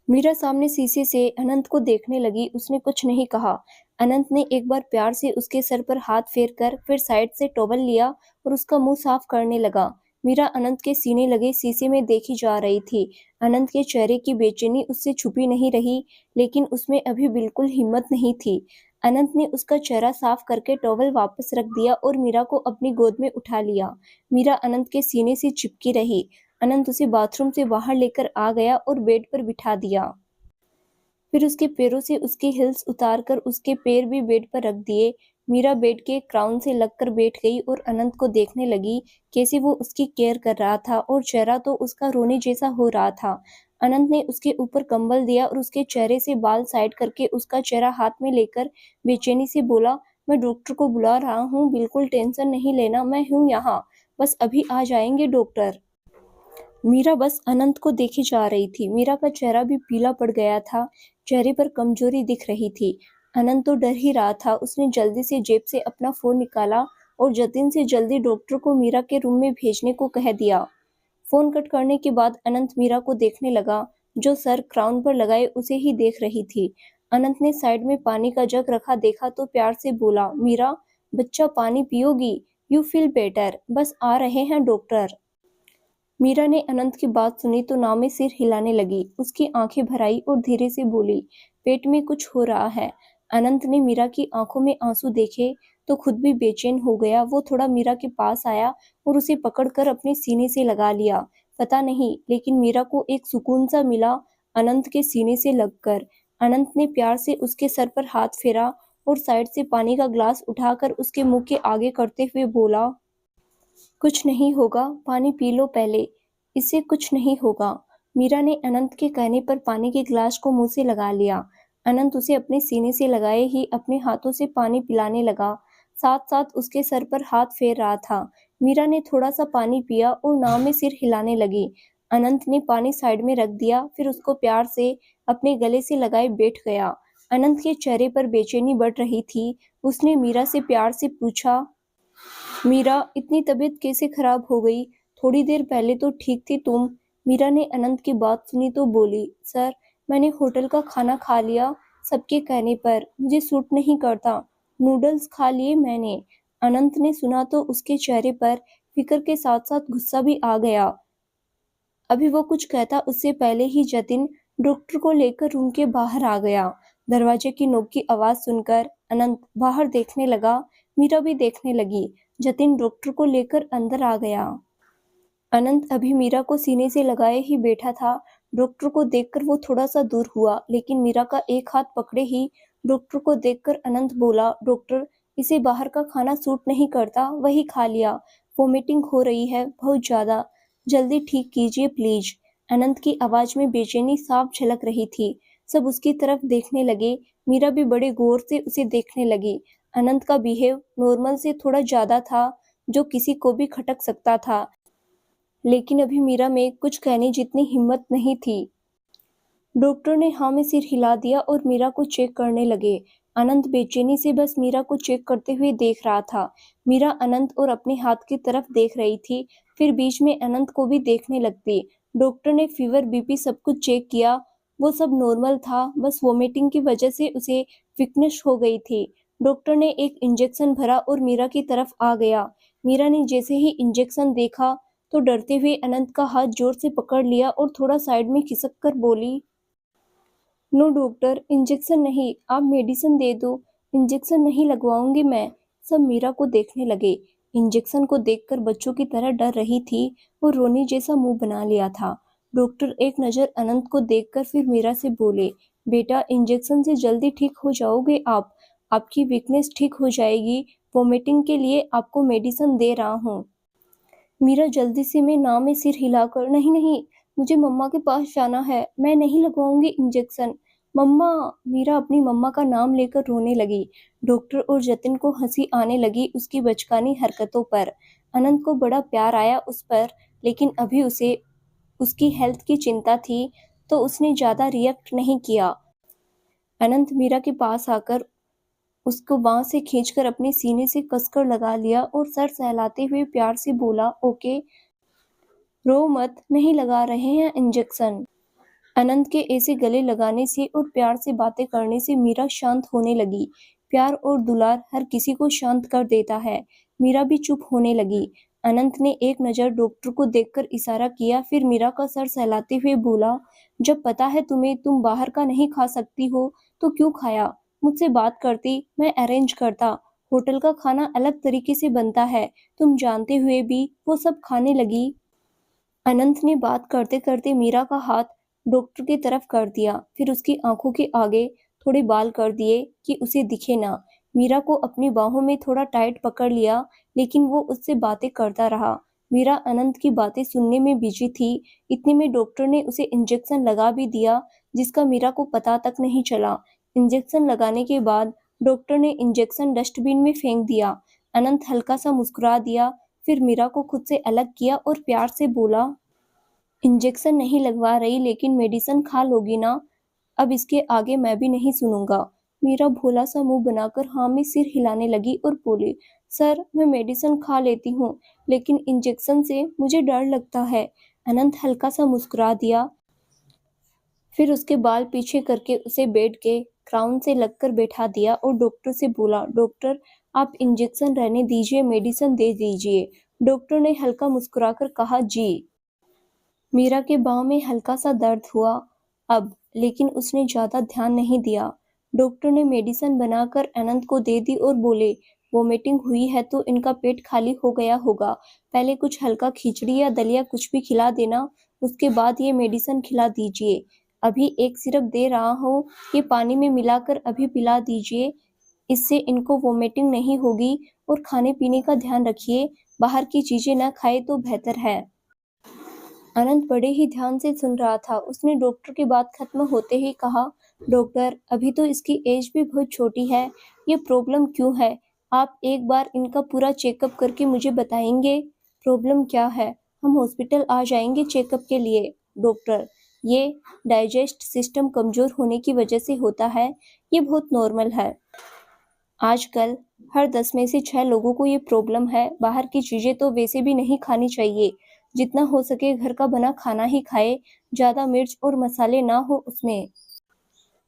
मीरा सामने शीशे से अनंत को देखने लगी। उसने कुछ नहीं कहा। अनंत ने एक बार प्यार से उसके सर पर हाथ फेर कर फिर साइड से टॉवल लिया और उसका मुंह साफ करने लगा। मीरा अनंत के सीने लगे शीशे में देखी जा रही थी। अनंत के चेहरे की बेचैनी उससे छुपी नहीं रही, लेकिन उसमें अभी बिल्कुल हिम्मत नहीं थी। अनंत ने उसका चेहरा साफ करके टॉवल वापस रख दिया और मीरा को अपनी गोद में उठा लिया। मीरा अनंत के सीने से चिपकी रही। अनंत उसे बाथरूम से बाहर लेकर आ गया और बेड पर बिठा दिया। फिर उसके पैरों से उसके हील्स उतारकर उसके पैर भी बेड पर रख दिए। मीरा बेड के क्राउन से लगकर बैठ गई और अनंत को देखने लगी कैसे वो उसकी केयर कर रहा था और चेहरा तो उसका रोने जैसा हो रहा था। अनंत ने उसके ऊपर कंबल दिया और उसके चेहरे से बाल साइड करके उसका चेहरा हाथ में लेकर बेचैनी से बोला, मैं डॉक्टर को बुला रहा हूँ, बिल्कुल टेंशन नहीं लेना, मैं हूँ यहाँ, बस अभी आ जाएंगे डॉक्टर। मीरा बस अनंत को देखे जा रही थी। मीरा का चेहरा भी पीला पड़ गया था, चेहरे पर कमजोरी दिख रही थी। अनंत तो डर ही रहा था। उसने जल्दी से जेब से अपना फोन निकाला और जतिन से जल्दी डॉक्टर को मीरा के रूम में भेजने को कह दिया। फोन कट करने के बाद अनंत मीरा को देखने लगा, जो सर क्राउन पर लगाए उसे ही देख रही थी। अनंत ने साइड में पानी का जग रखा देखा तो प्यार से बोला, मीरा बच्चा पानी पियोगी? यू फील बेटर, बस आ रहे हैं डॉक्टर। मीरा ने अनंत की बात सुनी तो नाव में सिर हिलाने लगी। उसकी आंखें भर आई और धीरे से बोली, पेट में कुछ हो रहा है। अनंत ने मीरा की आंखों में आंसू देखे तो खुद भी बेचैन हो गया। वो थोड़ा मीरा के पास आया और उसे पकड़कर अपने सीने से लगा लिया। पता नहीं, लेकिन मीरा को एक सुकून सा मिला अनंत के सीने से लगकर। अनंत ने प्यार से उसके सर पर हाथ फेरा और साइड से पानी का ग्लास उठाकर उसके मुंह के आगे करते हुए बोला, कुछ नहीं होगा, पानी पी लो पहले, इससे कुछ नहीं होगा। मीरा ने अनंत के कहने पर पानी के गिलास को मुंह से लगा लिया। अनंत उसे अपने सीने से लगाए ही अपने हाथों से पानी पिलाने लगा, साथ साथ उसके सर पर हाथ फेर रहा था। मीरा ने थोड़ा सा पानी पिया और नाव में सिर हिलाने लगी। अनंत ने पानी साइड में रख दिया, फिर उसको प्यार से अपने गले से लगाए बैठ गया। अनंत के चेहरे पर बेचैनी बढ़ रही थी। उसने मीरा से प्यार से पूछा, मीरा इतनी तबीयत कैसे खराब हो गई? थोड़ी देर पहले तो ठीक थी तुम। मीरा ने अनंत की बात सुनी तो बोली, सर मैंने होटल का खाना खा लिया, सबके कहने पर, मुझे सूट नहीं करता, नूडल्स खा लिए मैंने। अनंत ने सुना तो उसके चेहरे पर फिक्र के साथ साथ गुस्सा भी आ गया। अभी वो कुछ कहता उससे पहले ही जतिन डॉक्टर को लेकर रूम के बाहर आ गया। दरवाजे की नोक की आवाज सुनकर अनंत बाहर देखने लगा। मीरा भी देखने लगी। जतिन डॉक्टर को लेकर अंदर आ गया। अनंत अभी मीरा को सीने से लगाए ही बैठा था। डॉक्टर को देखकर वो थोड़ा सा दूर हुआ, लेकिन मीरा का एक हाथ पकड़े ही डॉक्टर को देखकर अनंत बोला, डॉक्टर इसे बाहर का खाना सूट नहीं करता, वही खा लिया, वोमिटिंग हो रही है बहुत ज्यादा, जल्दी ठीक कीजिए प्लीज। अनंत की आवाज में बेचैनी साफ झलक रही थी। सब उसकी तरफ देखने लगे। मीरा भी बड़े गौर से उसे देखने लगी। अनंत का बिहेव नॉर्मल से थोड़ा ज्यादा था, जो किसी को भी खटक सकता था, लेकिन अभी मीरा में कुछ कहने जितनी हिम्मत नहीं थी। डॉक्टर ने हाँ में सिर हिला दिया और मीरा को चेक करने लगे। अनंत बेचैनी से बस मीरा को चेक करते हुए देख रहा था। मीरा अनंत और अपने हाथ की तरफ देख रही थी, फिर बीच में अनंत को भी देखने लगती। डॉक्टर ने फीवर, बीपी सब कुछ चेक किया, वो सब नॉर्मल था, बस वोमिटिंग की वजह से उसे वीकनेस हो गई थी। डॉक्टर ने एक इंजेक्शन भरा और मीरा की तरफ आ गया। मीरा ने जैसे ही इंजेक्शन देखा तो डरते हुए अनंत का हाथ जोर से पकड़ लिया और थोड़ा साइड में खिसक कर बोली, नो डॉक्टर, इंजेक्शन नहीं, आप मेडिसिन दे दो, इंजेक्शन नहीं लगवाऊंगी मैं। सब मीरा को देखने लगे। इंजेक्शन को देखकर बच्चों की तरह डर रही थी और रोने जैसा मुंह बना लिया था। डॉक्टर एक नज़र अनंत को देखकर फिर मीरा से बोले, बेटा इंजेक्शन से जल्दी ठीक हो जाओगे आप, आपकी वीकनेस ठीक हो जाएगी, वोमिटिंग के लिए आपको मेडिसिन दे रहा हूँ। मीरा जल्दी से मैं ना में सिर हिलाकर, नहीं नहीं, मुझे मम्मा के पास जाना है, मैं नहीं लगवाऊंगी इंजेक्शन। मम्मा। मीरा अपनी मम्मा का नाम लेकर रोने लगी। डॉक्टर और जतिन को हंसी आने लगी उसकी बचकानी हरकतों पर। अनंत को बड़ा प्यार आया उस पर, लेकिन अभी उसे उसकी हेल्थ की चिंता थी, तो उसने ज्यादा रिएक्ट नहीं किया। अनंत मीरा के पास आकर उसको बांह से खींचकर अपने सीने से कसकर लगा लिया और सर सहलाते हुए प्यार से बोला, ओके, रो मत, नहीं लगा रहे हैं इंजेक्शन। अनंत के ऐसे गले लगाने से और प्यार से बातें करने से मीरा शांत होने लगी। प्यार और दुलार हर किसी को शांत कर देता है। मीरा भी चुप होने लगी। अनंत ने एक नज़र डॉक्टर को देखकर इशारा किया, फिर मीरा का सर सहलाते हुए बोला, जब पता है तुम्हें तुम बाहर का नहीं खा सकती हो तो क्यों खाया? मुझसे बात करती, मैं अरेंज करता। होटल का खाना अलग तरीके से बनता है, तुम जानते हुए भी वो सब खाने लगी। अनंत ने बात करते करते मीरा का हाथ डॉक्टर की तरफ कर दिया, फिर उसकी आंखों के आगे थोड़े बाल कर दिए कि उसे दिखे ना। मीरा को अपनी बाहों में थोड़ा टाइट पकड़ लिया, लेकिन वो उससे बातें करता रहा। मीरा अनंत की बातें सुनने में बिजी थी। इतने में डॉक्टर ने उसे इंजेक्शन लगा भी दिया, जिसका मीरा को पता तक नहीं चला। इंजेक्शन लगाने के बाद डॉक्टर ने इंजेक्शन डस्टबिन में फेंक दिया। अनंत हल्का सा मुस्कुरा दिया, फिर मीरा को खुद से अलग किया और प्यार से बोला, इंजेक्शन नहीं लगवा रही लेकिन मेडिसिन खा लोगी ना? अब इसके आगे मैं भी नहीं सुनूंगा। मीरा भोला सा मुंह बनाकर हाँ में सिर हिलाने लगी और बोली, सर मैं मेडिसिन खा लेती हूँ, लेकिन इंजेक्शन से मुझे डर लगता है। अनंत हल्का सा मुस्कुरा दिया, फिर उसके बाल पीछे करके उसे बेड के क्राउन से लगकर बैठा दिया और डॉक्टर से बोला, डॉक्टर आप इंजेक्शन रहने दीजिए, मेडिसिन दे दीजिए। डॉक्टर ने हल्का मुस्कुराकर कहा, जी। मीरा के बाँह में हल्का सा दर्द हुआ अब, लेकिन उसने ज्यादा ध्यान नहीं दिया। डॉक्टर ने मेडिसिन बनाकर अनंत को दे दी और बोले, वोमिटिंग हुई है तो इनका पेट खाली हो गया होगा, पहले कुछ हल्का खिचड़ी या दलिया कुछ भी खिला देना, उसके बाद ये मेडिसिन खिला दीजिए। अभी एक सिरप दे रहा हूँ, ये पानी में मिलाकर अभी पिला दीजिए, इससे इनको वोमिटिंग नहीं होगी। और खाने पीने का ध्यान रखिए, बाहर की चीजें न खाए तो बेहतर है। अनंत बड़े ही ध्यान से सुन रहा था। उसने डॉक्टर की बात खत्म होते ही कहा, डॉक्टर अभी तो इसकी एज भी बहुत छोटी है, ये प्रॉब्लम क्यों है? आप एक बार इनका पूरा चेकअप करके मुझे बताएंगे प्रॉब्लम क्या है? हम हॉस्पिटल आ जाएंगे चेकअप के लिए। डॉक्टर, ये डाइजेस्ट सिस्टम कमजोर होने की वजह से होता है, ये बहुत नॉर्मल है। आजकल हर 10 में से 6 लोगों को ये प्रॉब्लम है। बाहर की चीजें तो वैसे भी नहीं खानी चाहिए, जितना हो सके घर का बना खाना ही खाए, ज्यादा मिर्च और मसाले ना हो उसमें।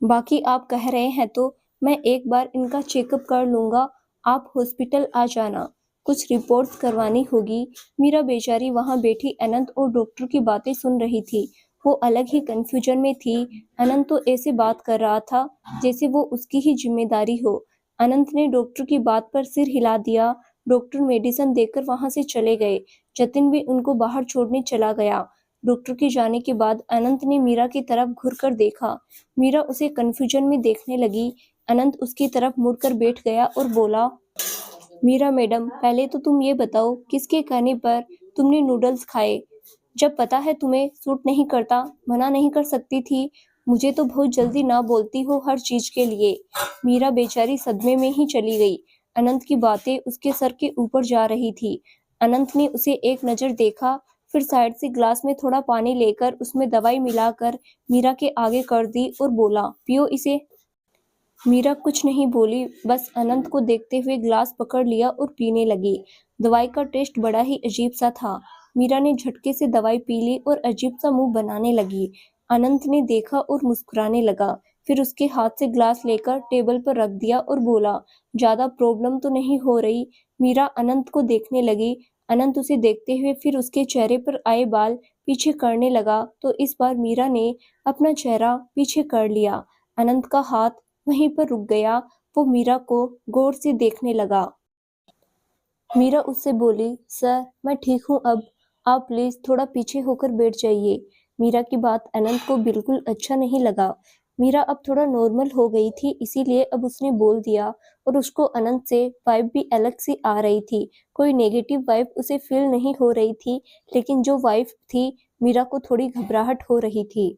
बाकी आप कह रहे हैं तो मैं एक बार इनका चेकअप कर लूंगा, आप हॉस्पिटल आ जाना, कुछ रिपोर्ट्स करवानी होगी। मीरा बेचारी वहां बैठी अनंत और डॉक्टर की बातें सुन रही थी। वो अलग ही कंफ्यूजन में थी। अनंत तो ऐसे बात कर रहा था जैसे वो उसकी ही जिम्मेदारी हो। अनंत ने डॉक्टर की बात पर सिर हिला दिया। डॉक्टर मेडिसिन देकर वहां से चले गए। जतिन भी उनको बाहर छोड़ने चला गया। डॉक्टर के जाने के बाद अनंत ने मीरा की तरफ घुरकर देखा। मीरा उसे कंफ्यूजन में देखने लगी। अनंत उसकी तरफ मुड़कर बैठ गया और बोला, मीरा मैडम, पहले तो तुम ये बताओ किसके कहने पर तुमने नूडल्स खाए? जब पता है तुम्हें सूट नहीं करता, मना नहीं कर सकती थी? मुझे तो बहुत जल्दी ना बोलती हो हर चीज के लिए। मीरा बेचारी सदमे में ही चली गई। अनंत की बातें उसके सर के ऊपर जा रही थी। अनंत ने उसे एक नजर देखा, फिर साइड से ग्लास में थोड़ा पानी लेकर उसमें दवाई मिलाकर मीरा के आगे कर दी और बोला, पियो इसे। मीरा कुछ नहीं बोली, बस अनंत को देखते हुए ग्लास पकड़ लिया और पीने लगी। दवाई का टेस्ट बड़ा ही अजीब सा था। मीरा ने झटके से दवाई पी ली और अजीब सा मुंह बनाने लगी। अनंत ने देखा और मुस्कुराने लगा, फिर उसके हाथ से ग्लास लेकर टेबल पर रख दिया और बोला, ज्यादा प्रॉब्लम तो नहीं हो रही? मीरा अनंत को देखने लगी। अनंत उसे देखते हुए फिर उसके चेहरे पर आए बाल पीछे करने लगा, तो इस बार मीरा ने अपना चेहरा पीछे कर लिया। अनंत का हाथ वहीं पर रुक गया। वो मीरा को गौर से देखने लगा। मीरा उससे बोली, सर मैं ठीक हूँ अब, आप प्लीज थोड़ा पीछे होकर बैठ जाइए। मीरा की बात अनंत को बिल्कुल अच्छा नहीं लगा। मीरा अब थोड़ा नॉर्मल हो गई थी, इसीलिए अब उसने बोल दिया और उसको अनंत से वाइब भी अलग सी आ रही थी। कोई नेगेटिव वाइब उसे फील नहीं हो रही थी, लेकिन जो वाइब थी मीरा को थोड़ी घबराहट हो रही थी।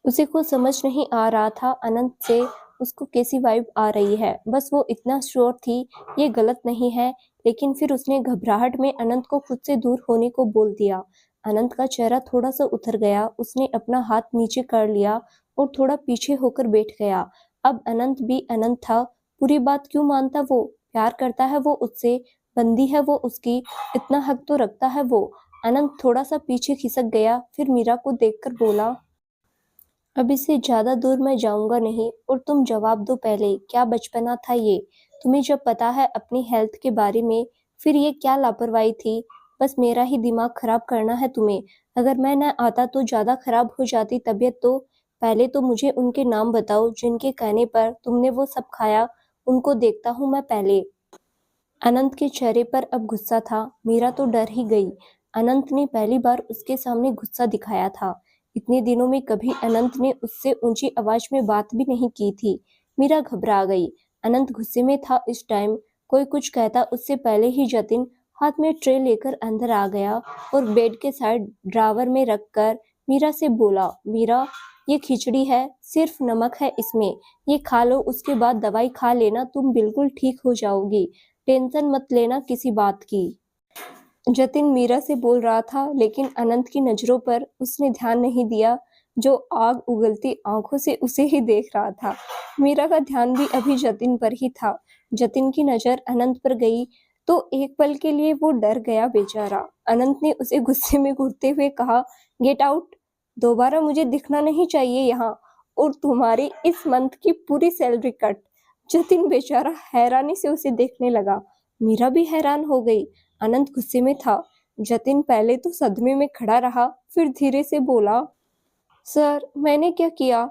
उसे को समझ नहीं आ रहा था अनंत से उसको कैसी वाइब आ रही है। बस वो इतना श्योर थी ये गलत नहीं है, लेकिन फिर उसने घबराहट में अनंत को खुद से दूर होने को बोल दिया। अनंत का चेहरा थोड़ा सा उतर गया, उसने अपना हाथ नीचे कर लिया और थोड़ा पीछे होकर बैठ गया। अब अनंत भी अनंत था, पूरी बात क्यों मानता वो? प्यार करता है वो उससे, बंदी है वो उसकी, इतना हक तो रखता है वो। अनंत थोड़ा सा पीछे खिसक गया, फिर मीरा को देखकर बोला, अब इससे ज्यादा दूर मैं जाऊंगा नहीं और तुम जवाब दो पहले, क्या बचपना था ये? तुम्हें जब पता है अपनी हेल्थ के बारे में, फिर ये क्या लापरवाही थी? बस मेरा ही दिमाग खराब करना है तुम्हें। अगर मैं न आता तो ज्यादा खराब हो जाती तबीयत तो। पहले तो मुझे उनके नाम बताओ जिनके कहने पर तुमने वो सब खाया, उनको देखता हूँ मैं पहले। अनंत के चेहरे पर अब गुस्सा था। मीरा तो डर ही गई। अनंत ने पहली बार उसके सामने गुस्सा दिखाया था। इतने दिनों में कभी अनंत ने उससे ऊंची आवाज में बात भी नहीं की थी। मीरा घबरा गई। अनंत गुस्से में था इस टाइम। कोई कुछ कहता उससे पहले ही जतिन हाथ में ट्रे लेकर अंदर आ गया और बेड के साइड ड्रावर में रखकर मीरा से बोला, मीरा ये खिचड़ी है, सिर्फ नमक है इसमें, ये खा लो, उसके बाद दवाई खा लेना, तुम बिल्कुल ठीक हो जाओगी, टेंशन मत लेना किसी बात की। जतिन मीरा से बोल रहा था, लेकिन अनंत की नजरों पर उसने ध्यान नहीं दिया, जो आग उगलती आंखों से उसे ही देख रहा था। मीरा का ध्यान भी अभी जतिन पर ही था। जतिन की नजर अनंत पर गई तो एक पल के लिए वो डर गया बेचारा। अनंत ने उसे गुस्से में घूरते हुए कहा, गेट आउट, दोबारा मुझे दिखना नहीं चाहिए यहाँ, और तुम्हारी इस मंथ की पूरी सैलरी कट। जतिन बेचारा हैरानी से उसे देखने लगा। मीरा भी हैरान हो गई। अनंत गुस्से में था। जतिन पहले तो सदमे में खड़ा रहा, फिर धीरे से बोला, सर मैंने क्या किया?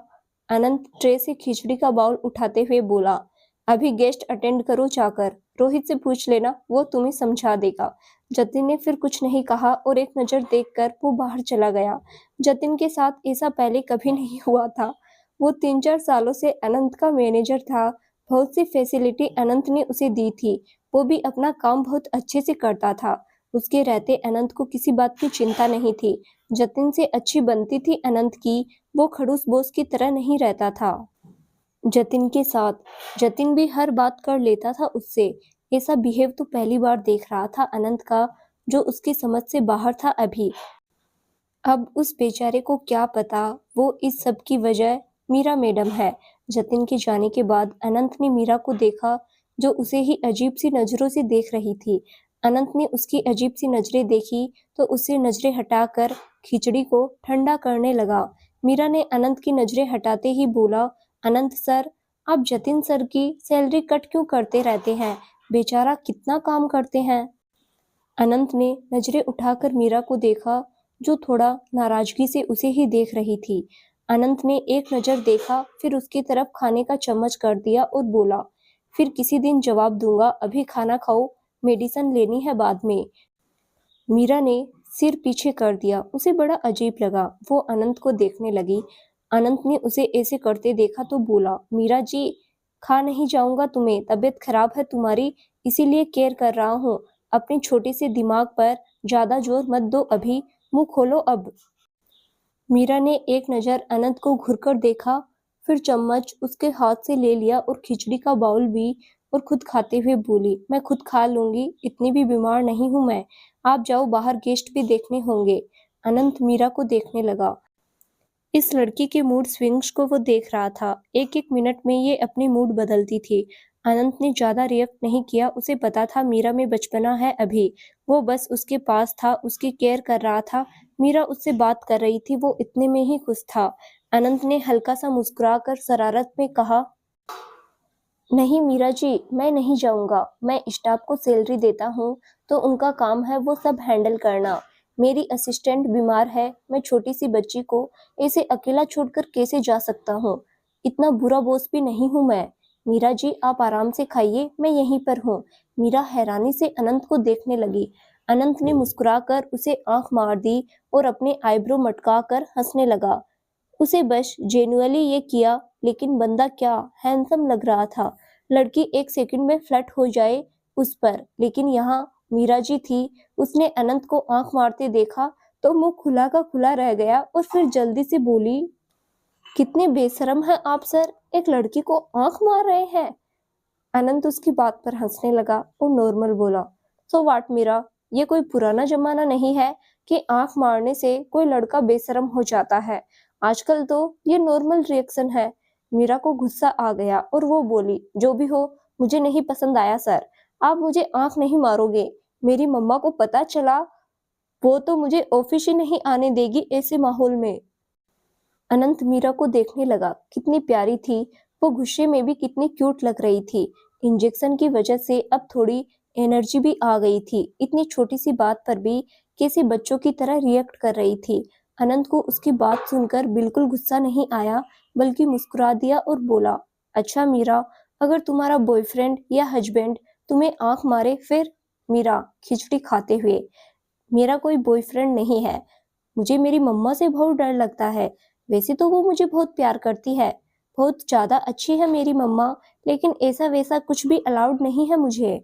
अनंत ट्रे से खिचड़ी का बाउल उठाते हुए बोला, अभी गेस्ट अटेंड करो जाकर, रोहित से पूछ लेना, वो तुम्हें समझा देगा। जतिन ने फिर कुछ नहीं कहा और एक नजर देखकर वो बाहर चला गया। जतिन के साथ ऐसा पहले कभी नहीं हुआ था। वो 3-4 सालों से अनंत का मैनेजर था। बहुत सी फैसिलिटी अनंत ने उसे दी थी। वो भी अपना काम बहुत अच्छे से करता था। उसके रहते अनंत को किसी बात की चिंता नहीं थी। जतिन से अच्छी बनती थी अनंत की, वो खड़ूस बोस की तरह नहीं रहता था जतिन के साथ। जतिन भी हर बात कर लेता था उससे। ऐसा बिहेव तो पहली बार देख रहा था अनंत का, जो उसकी समझ से बाहर था अभी। अब उस बेचारे को क्या पता वो इस सब की वजह मीरा मैडम है। जतिन के जाने के बाद अनंत ने मीरा को देखा, जो उसे ही अजीब सी नजरों से देख रही थी। अनंत ने उसकी अजीब सी नजरें देखी तो उससे नजरें हटाकर खिचड़ी को ठंडा करने लगा। मीरा ने अनंत की नजरें हटाते ही बोला, अनंत सर, आप जतिन सर की सैलरी कट क्यों करते रहते हैं? बेचारा कितना काम करते हैं। अनंत ने नजरें उठाकर मीरा को देखा, जो थोड़ा नाराजगी से उसे ही देख रही थी। अनंत ने एक नजर देखा, फिर उसकी तरफ खाने का चम्मच कर दिया और बोला, फिर किसी दिन जवाब दूंगा, अभी खाना खाओ, मेडिसिन लेनी है बाद में। मीरा ने सिर पीछे कर दिया। उसे बड़ा अजीब लगा। वो अनंत को देखने लगी। अनंत ने उसे ऐसे करते देखा तो बोला, मीरा जी, खा नहीं जाऊंगा तुम्हें, तबीयत खराब है तुम्हारी, इसीलिए केयर कर रहा हूँ। अपने छोटे से दिमाग पर ज्यादा जोर मत दो अभी, मुंह खोलो अब। मीरा ने एक नजर अनंत को घुरकर देखा, फिर चम्मच उसके हाथ से ले लिया और खिचड़ी का बाउल भी, और खुद खाते हुए बोली, मैं खुद खा लूंगी, इतनी भी बीमार नहीं हूं मैं, आप जाओ, बाहर गेस्ट भी देखने होंगे। अनंत मीरा को देखने लगा। इस लड़की के मूड स्विंग्स को वो देख रहा था। एक एक मिनट में ये अपनी मूड बदलती थी। अनंत ने ज्यादा रिएक्ट नहीं किया। उसे पता था मीरा में बचपना है अभी। वो बस उसके पास था, उसकी केयर कर रहा था। मीरा उससे बात कर रही थी, वो इतने में ही खुश था। अनंत ने हल्का सा मुस्कुराकर शरारत में कहा, नहीं मीरा जी, मैं नहीं जाऊंगा, मैं स्टाफ को सैलरी देता हूँ, तो उनका काम है वो सब हैंडल करना। मेरी असिस्टेंट बीमार है, मैं छोटी सी बच्ची को ऐसे अकेला छोड़कर कैसे जा सकता हूँ? इतना बुरा बॉस भी नहीं हूँ मैं। मीरा जी, आप आराम से खाइए, मैं यहीं पर हूँ। मीरा हैरानी से अनंत को देखने लगी। अनंत ने मुस्कुराकर उसे आंख मार दी और अपने आईब्रो मटकाकर हंसने लगा। उसे बस जेन्युइनली ये किया, लेकिन बंदा क्या हैंडसम लग रहा था। लड़की एक सेकंड में फ्लैट हो जाए उस पर, लेकिन यहाँ मीरा जी थी। उसने अनंत को आंख मारते देखा तो मुंह खुला का खुला रह गया और फिर जल्दी से बोली, कितने बेशरम हैं आप सर, एक लड़की को आंख मार रहे हैं। अनंत उसकी बात पर हंसने लगा और नॉर्मल बोला, सो वाट मीरा, ये कोई पुराना जमाना नहीं है कि आंख मारने से कोई लड़का बेशरम हो जाता है। आजकल तो ये नॉर्मल रिएक्शन है। मीरा को गुस्सा आ गया और वो बोली, जो भी हो, मुझे नहीं पसंद आया सर। आप मुझे आंख नहीं मारोगे। मेरी मम्मा को पता चला, वो तो मुझे ऑफिस ही नहीं आने देगी ऐसे माहौल में। अनंत मीरा को देखने लगा, कितनी प्यारी थी वो, गुस्से में भी कितनी क्यूट लग रही थी। इंजेक्शन की वजह से अब थोड़ी एनर्जी भी आ गई थी। इतनी छोटी सी बात पर भी कैसे बच्चों की तरह रिएक्ट कर रही थी। अनंत को उसकी बात सुनकर बिल्कुल गुस्सा नहीं आया, बल्कि मुस्कुरा दिया और बोला, अच्छा मीरा, अगर तुम्हारा बॉयफ्रेंड या हस्बैंड तुम्हें आंख मारे फिर? मीरा खिचड़ी खाते हुए, मेरा कोई बॉयफ्रेंड नहीं है। मुझे मेरी मम्मा से बहुत डर लगता है। वैसे तो वो मुझे बहुत प्यार करती है, बहुत ज्यादा अच्छी है मेरी मम्मा, लेकिन ऐसा वैसा कुछ भी अलाउड नहीं है मुझे।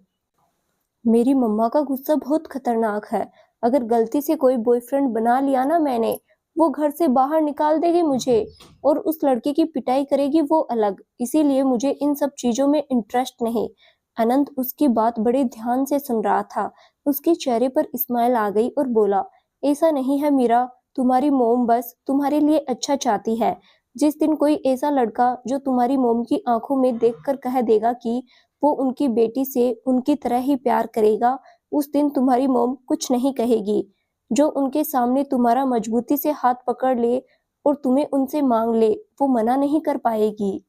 मेरी मम्मा का गुस्सा बहुत खतरनाक है। अगर गलती से कोई बॉयफ्रेंड बना लिया ना मैंने, वो घर से बाहर निकाल देगी मुझे और उस लड़के की पिटाई करेगी वो अलग। इसीलिए मुझे इन सब चीजों में इंटरेस्ट नहीं। अनंत उसकी बात बड़े ध्यान से सुन रहा था। उसके चेहरे पर स्माइल आ गई और बोला, ऐसा नहीं है मीरा, तुम्हारी मोम बस तुम्हारे लिए अच्छा चाहती है। जिस दिन कोई ऐसा लड़का जो तुम्हारी मोम की आंखों में देखकर कह देगा कि वो उनकी बेटी से उनकी तरह ही प्यार करेगा, उस दिन तुम्हारी मोम कुछ नहीं कहेगी। जो उनके सामने तुम्हारा मजबूती से हाथ पकड़ ले और तुम्हें उनसे मांग ले, वो मना नहीं कर पाएगी।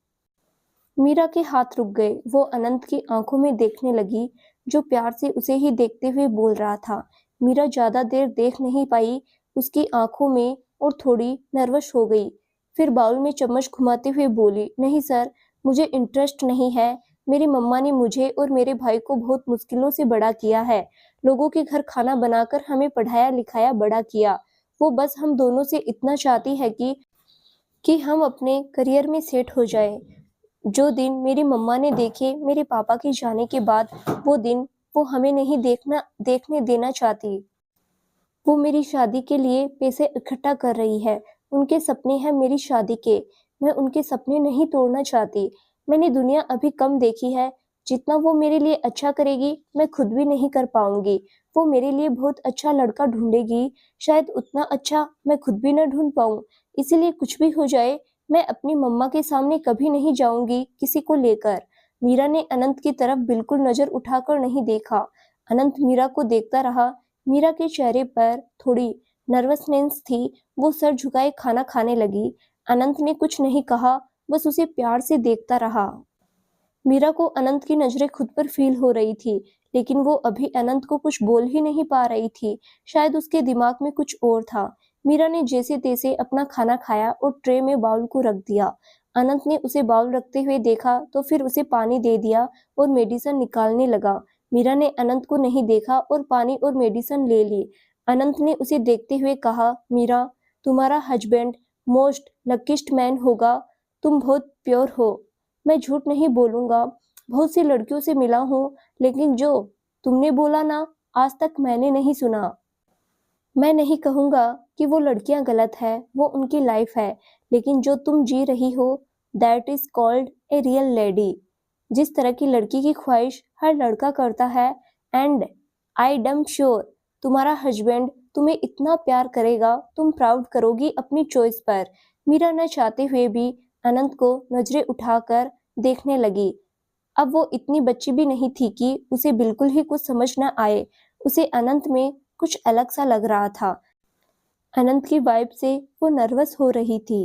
मीरा के हाथ रुक गए। वो अनंत की आंखों में देखने लगी, जो प्यार से उसे ही देखते हुए बोल रहा था। मीरा ज्यादा देर देख नहीं पाई उसकी आंखों में और थोड़ी नर्वस हो गई। फिर बाउल में चम्मच घुमाते हुए बोली, नहीं सर, मुझे इंटरेस्ट नहीं है। मेरी मम्मा ने मुझे और मेरे भाई को बहुत मुश्किलों से बड़ा किया है। लोगों के घर खाना बनाकर हमें पढ़ाया लिखाया बड़ा किया। वो बस हम दोनों से इतना चाहती है कि हम अपने करियर में सेट हो जाए। जो दिन मेरी मम्मा ने देखे मेरे पापा के जाने के बाद, वो दिन वो हमें नहीं देखने देना चाहती। वो मेरी शादी के लिए पैसे इकट्ठा कर रही है। उनके सपने हैं मेरी शादी के। मैं उनके सपने नहीं तोड़ना चाहती। मैंने दुनिया अभी कम देखी है। जितना वो मेरे लिए अच्छा करेगी, मैं खुद भी नहीं कर पाऊंगी। वो मेरे लिए बहुत अच्छा लड़का ढूंढेगी, शायद उतना अच्छा मैं खुद भी न ढूंढ पाऊं। इसीलिए कुछ भी हो जाए, मैं अपनी मम्मा के सामने कभी नहीं जाऊंगी किसी को लेकर। मीरा ने अनंत की तरफ बिल्कुल नजर उठाकर नहीं देखा। अनंत मीरा को देखता रहा। मीरा के चेहरे पर थोड़ी नर्वसनेस थी। वो सर झुकाए खाना खाने लगी। अनंत ने कुछ नहीं कहा, बस उसे प्यार से देखता रहा। मीरा को अनंत की नजरें खुद पर फील हो रही थी, लेकिन वो अभी अनंत को कुछ बोल ही नहीं पा रही थी। शायद उसके दिमाग में कुछ और था। मीरा ने जैसे तैसे अपना खाना खाया और ट्रे में बाउल को रख दिया। अनंत ने उसे बाउल रखते हुए देखा तो फिर उसे पानी दे दिया और मेडिसिन निकालने लगा। मीरा ने अनंत को नहीं देखा और पानी और मेडिसिन ले ली। अनंत ने उसे देखते हुए कहा, मीरा, तुम्हारा हस्बैंड मोस्ट लकीस्ट मैन होगा। तुम बहुत प्योर हो। मैं झूठ नहीं बोलूंगा, बहुत सी लड़कियों से मिला हूँ, लेकिन जो तुमने बोला ना, आज तक मैंने नहीं सुना। मैं नहीं कहूंगा कि वो लड़कियां गलत है, वो उनकी लाइफ है, लेकिन जो तुम जी रही हो, that is called a real lady. जिस तरह की लड़की की ख्वाहिश हर लड़का करता है, एंड आई डम श्योर तुम्हारा हस्बैंड तुम्हें इतना प्यार करेगा, तुम प्राउड करोगी अपनी चॉइस पर। मीरा न चाहते हुए भी अनंत को नजरें उठाकर देखने लगी। अब वो इतनी बच्ची भी नहीं थी कि उसे बिल्कुल ही कुछ समझ न आए। उसे अनंत में कुछ अलग सा लग रहा था। अनंत की वाइब से वो नर्वस हो रही थी।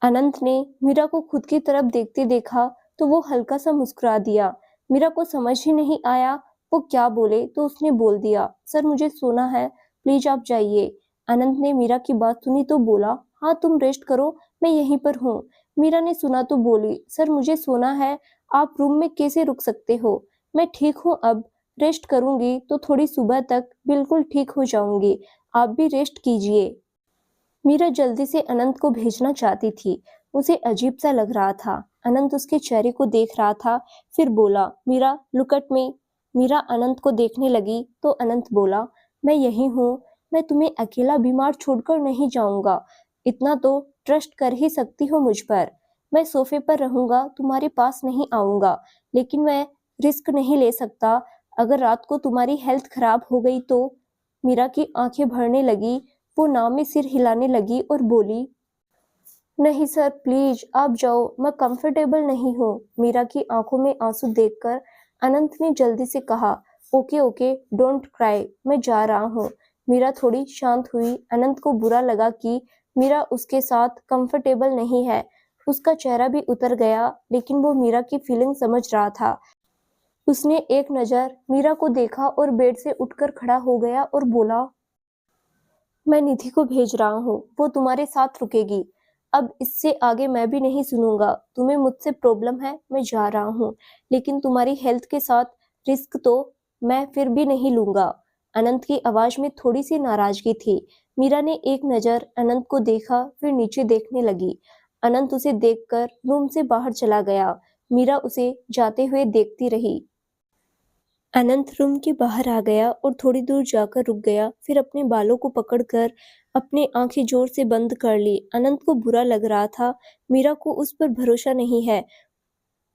अनंत ने मीरा को खुद की तरफ देखते देखा तो वो हल्का सा मुस्कुरा दिया। मीरा को समझ ही नहीं आया वो क्या बोले, तो उसने बोल दिया, सर मुझे सोना है, प्लीज आप जाइए। अनंत ने मीरा की बात सुनी तो बोला, हाँ तुम रेस्ट करो, मैं यहीं पर हूँ। मीरा ने सुना तो बोली, सर मुझे सोना है, आप रूम में कैसे रुक सकते हो, मैं ठीक हूँ अब। रेस्ट करूंगी तो थोड़ी सुबह तक बिल्कुल ठीक हो जाऊंगी, आप भी रेस्ट कीजिए। मीरा जल्दी से अनंत को भेजना चाहती थी। उसे अजीब सा लग रहा था। अनंत उसके चेहरे को देख रहा था, फिर बोला, Meera look at me. Meera Anant को देखने लगी तो अनंत बोला, मैं यही हूँ, मैं तुम्हें अकेला बीमार छोड़कर नहीं जाऊंगा। इतना तो ट्रस्ट कर ही सकती हो मुझ पर। मैं सोफे पर रहूंगा, तुम्हारे पास नहीं आऊंगा, लेकिन मैं रिस्क नहीं ले सकता। अगर रात को तुम्हारी हेल्थ खराब हो गई तो। मीरा की आंखें भरने लगी। वो नाव में सिर हिलाने लगी और बोली, नहीं सर प्लीज आप जाओ, मैं कंफर्टेबल नहीं हूँ। मीरा की आंखों में आंसू देखकर अनंत ने जल्दी से कहा, ओके ओके डोंट क्राई, मैं जा रहा हूँ। मीरा थोड़ी शांत हुई। अनंत को बुरा लगा कि मीरा उसके साथ कंफर्टेबल नहीं है। उसका चेहरा भी उतर गया, लेकिन वो मीरा की फीलिंग समझ रहा था। उसने एक नजर मीरा को देखा और बेड से उठकर खड़ा हो गया और बोला, मैं निधि को भेज रहा हूँ, वो तुम्हारे साथ रुकेगी। अब इससे आगे मैं भी नहीं सुनूंगा। तुम्हें मुझसे प्रॉब्लम है, मैं जा रहा हूँ, लेकिन तुम्हारी हेल्थ के साथ रिस्क तो मैं फिर भी नहीं लूंगा। अनंत की आवाज में थोड़ी सी नाराजगी थी। मीरा ने एक नजर अनंत को देखा, फिर नीचे देखने लगी। अनंत उसे देखकर रूम से बाहर चला गया। मीरा उसे जाते हुए देखती रही। अनंत रूम के बाहर आ गया और थोड़ी दूर जाकर रुक गया, फिर अपने बालों को पकड़कर अपनी आंखें जोर से बंद कर ली। अनंत को बुरा लग रहा था। मीरा को उस पर भरोसा नहीं है।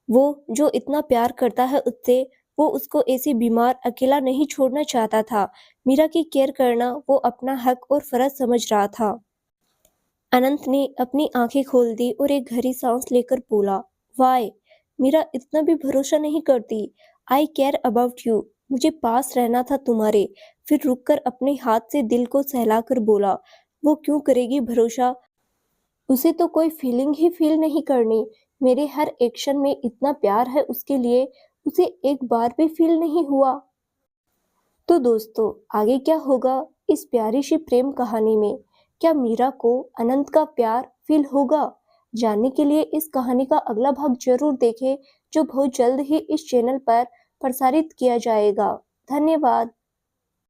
वो जो इतना प्यार करता है उससे, वो उसको ऐसे बीमार अकेला नहीं छोड़ना चाहता था। मीरा की केयर करना वो अपना हक और फर्ज समझ रहा था। अनंत ने अपनी आंखें खोल दी और एक गहरी सांस लेकर बोला, वाई मीरा इतना भी भरोसा नहीं करती। आई केयर अबाउट यू, मुझे पास रहना था तुम्हारे। फिर रुककर अपने हाथ से दिल को सहलाकर बोला, वो क्यों करेगी भरोसा, उसे तो कोई फीलिंग ही फील नहीं करनी। मेरे हर एक्शन में इतना प्यार है उसके लिए, उसे एक बार भी फील नहीं हुआ। तो दोस्तों आगे क्या होगा इस प्यारी सी प्रेम कहानी में? क्या मीरा को अनंत का प्यार फील होगा? जानने के लिए इस कहानी का अगला भाग जरूर देखें, जो बहुत जल्द ही इस चैनल पर प्रसारित किया जाएगा। धन्यवाद।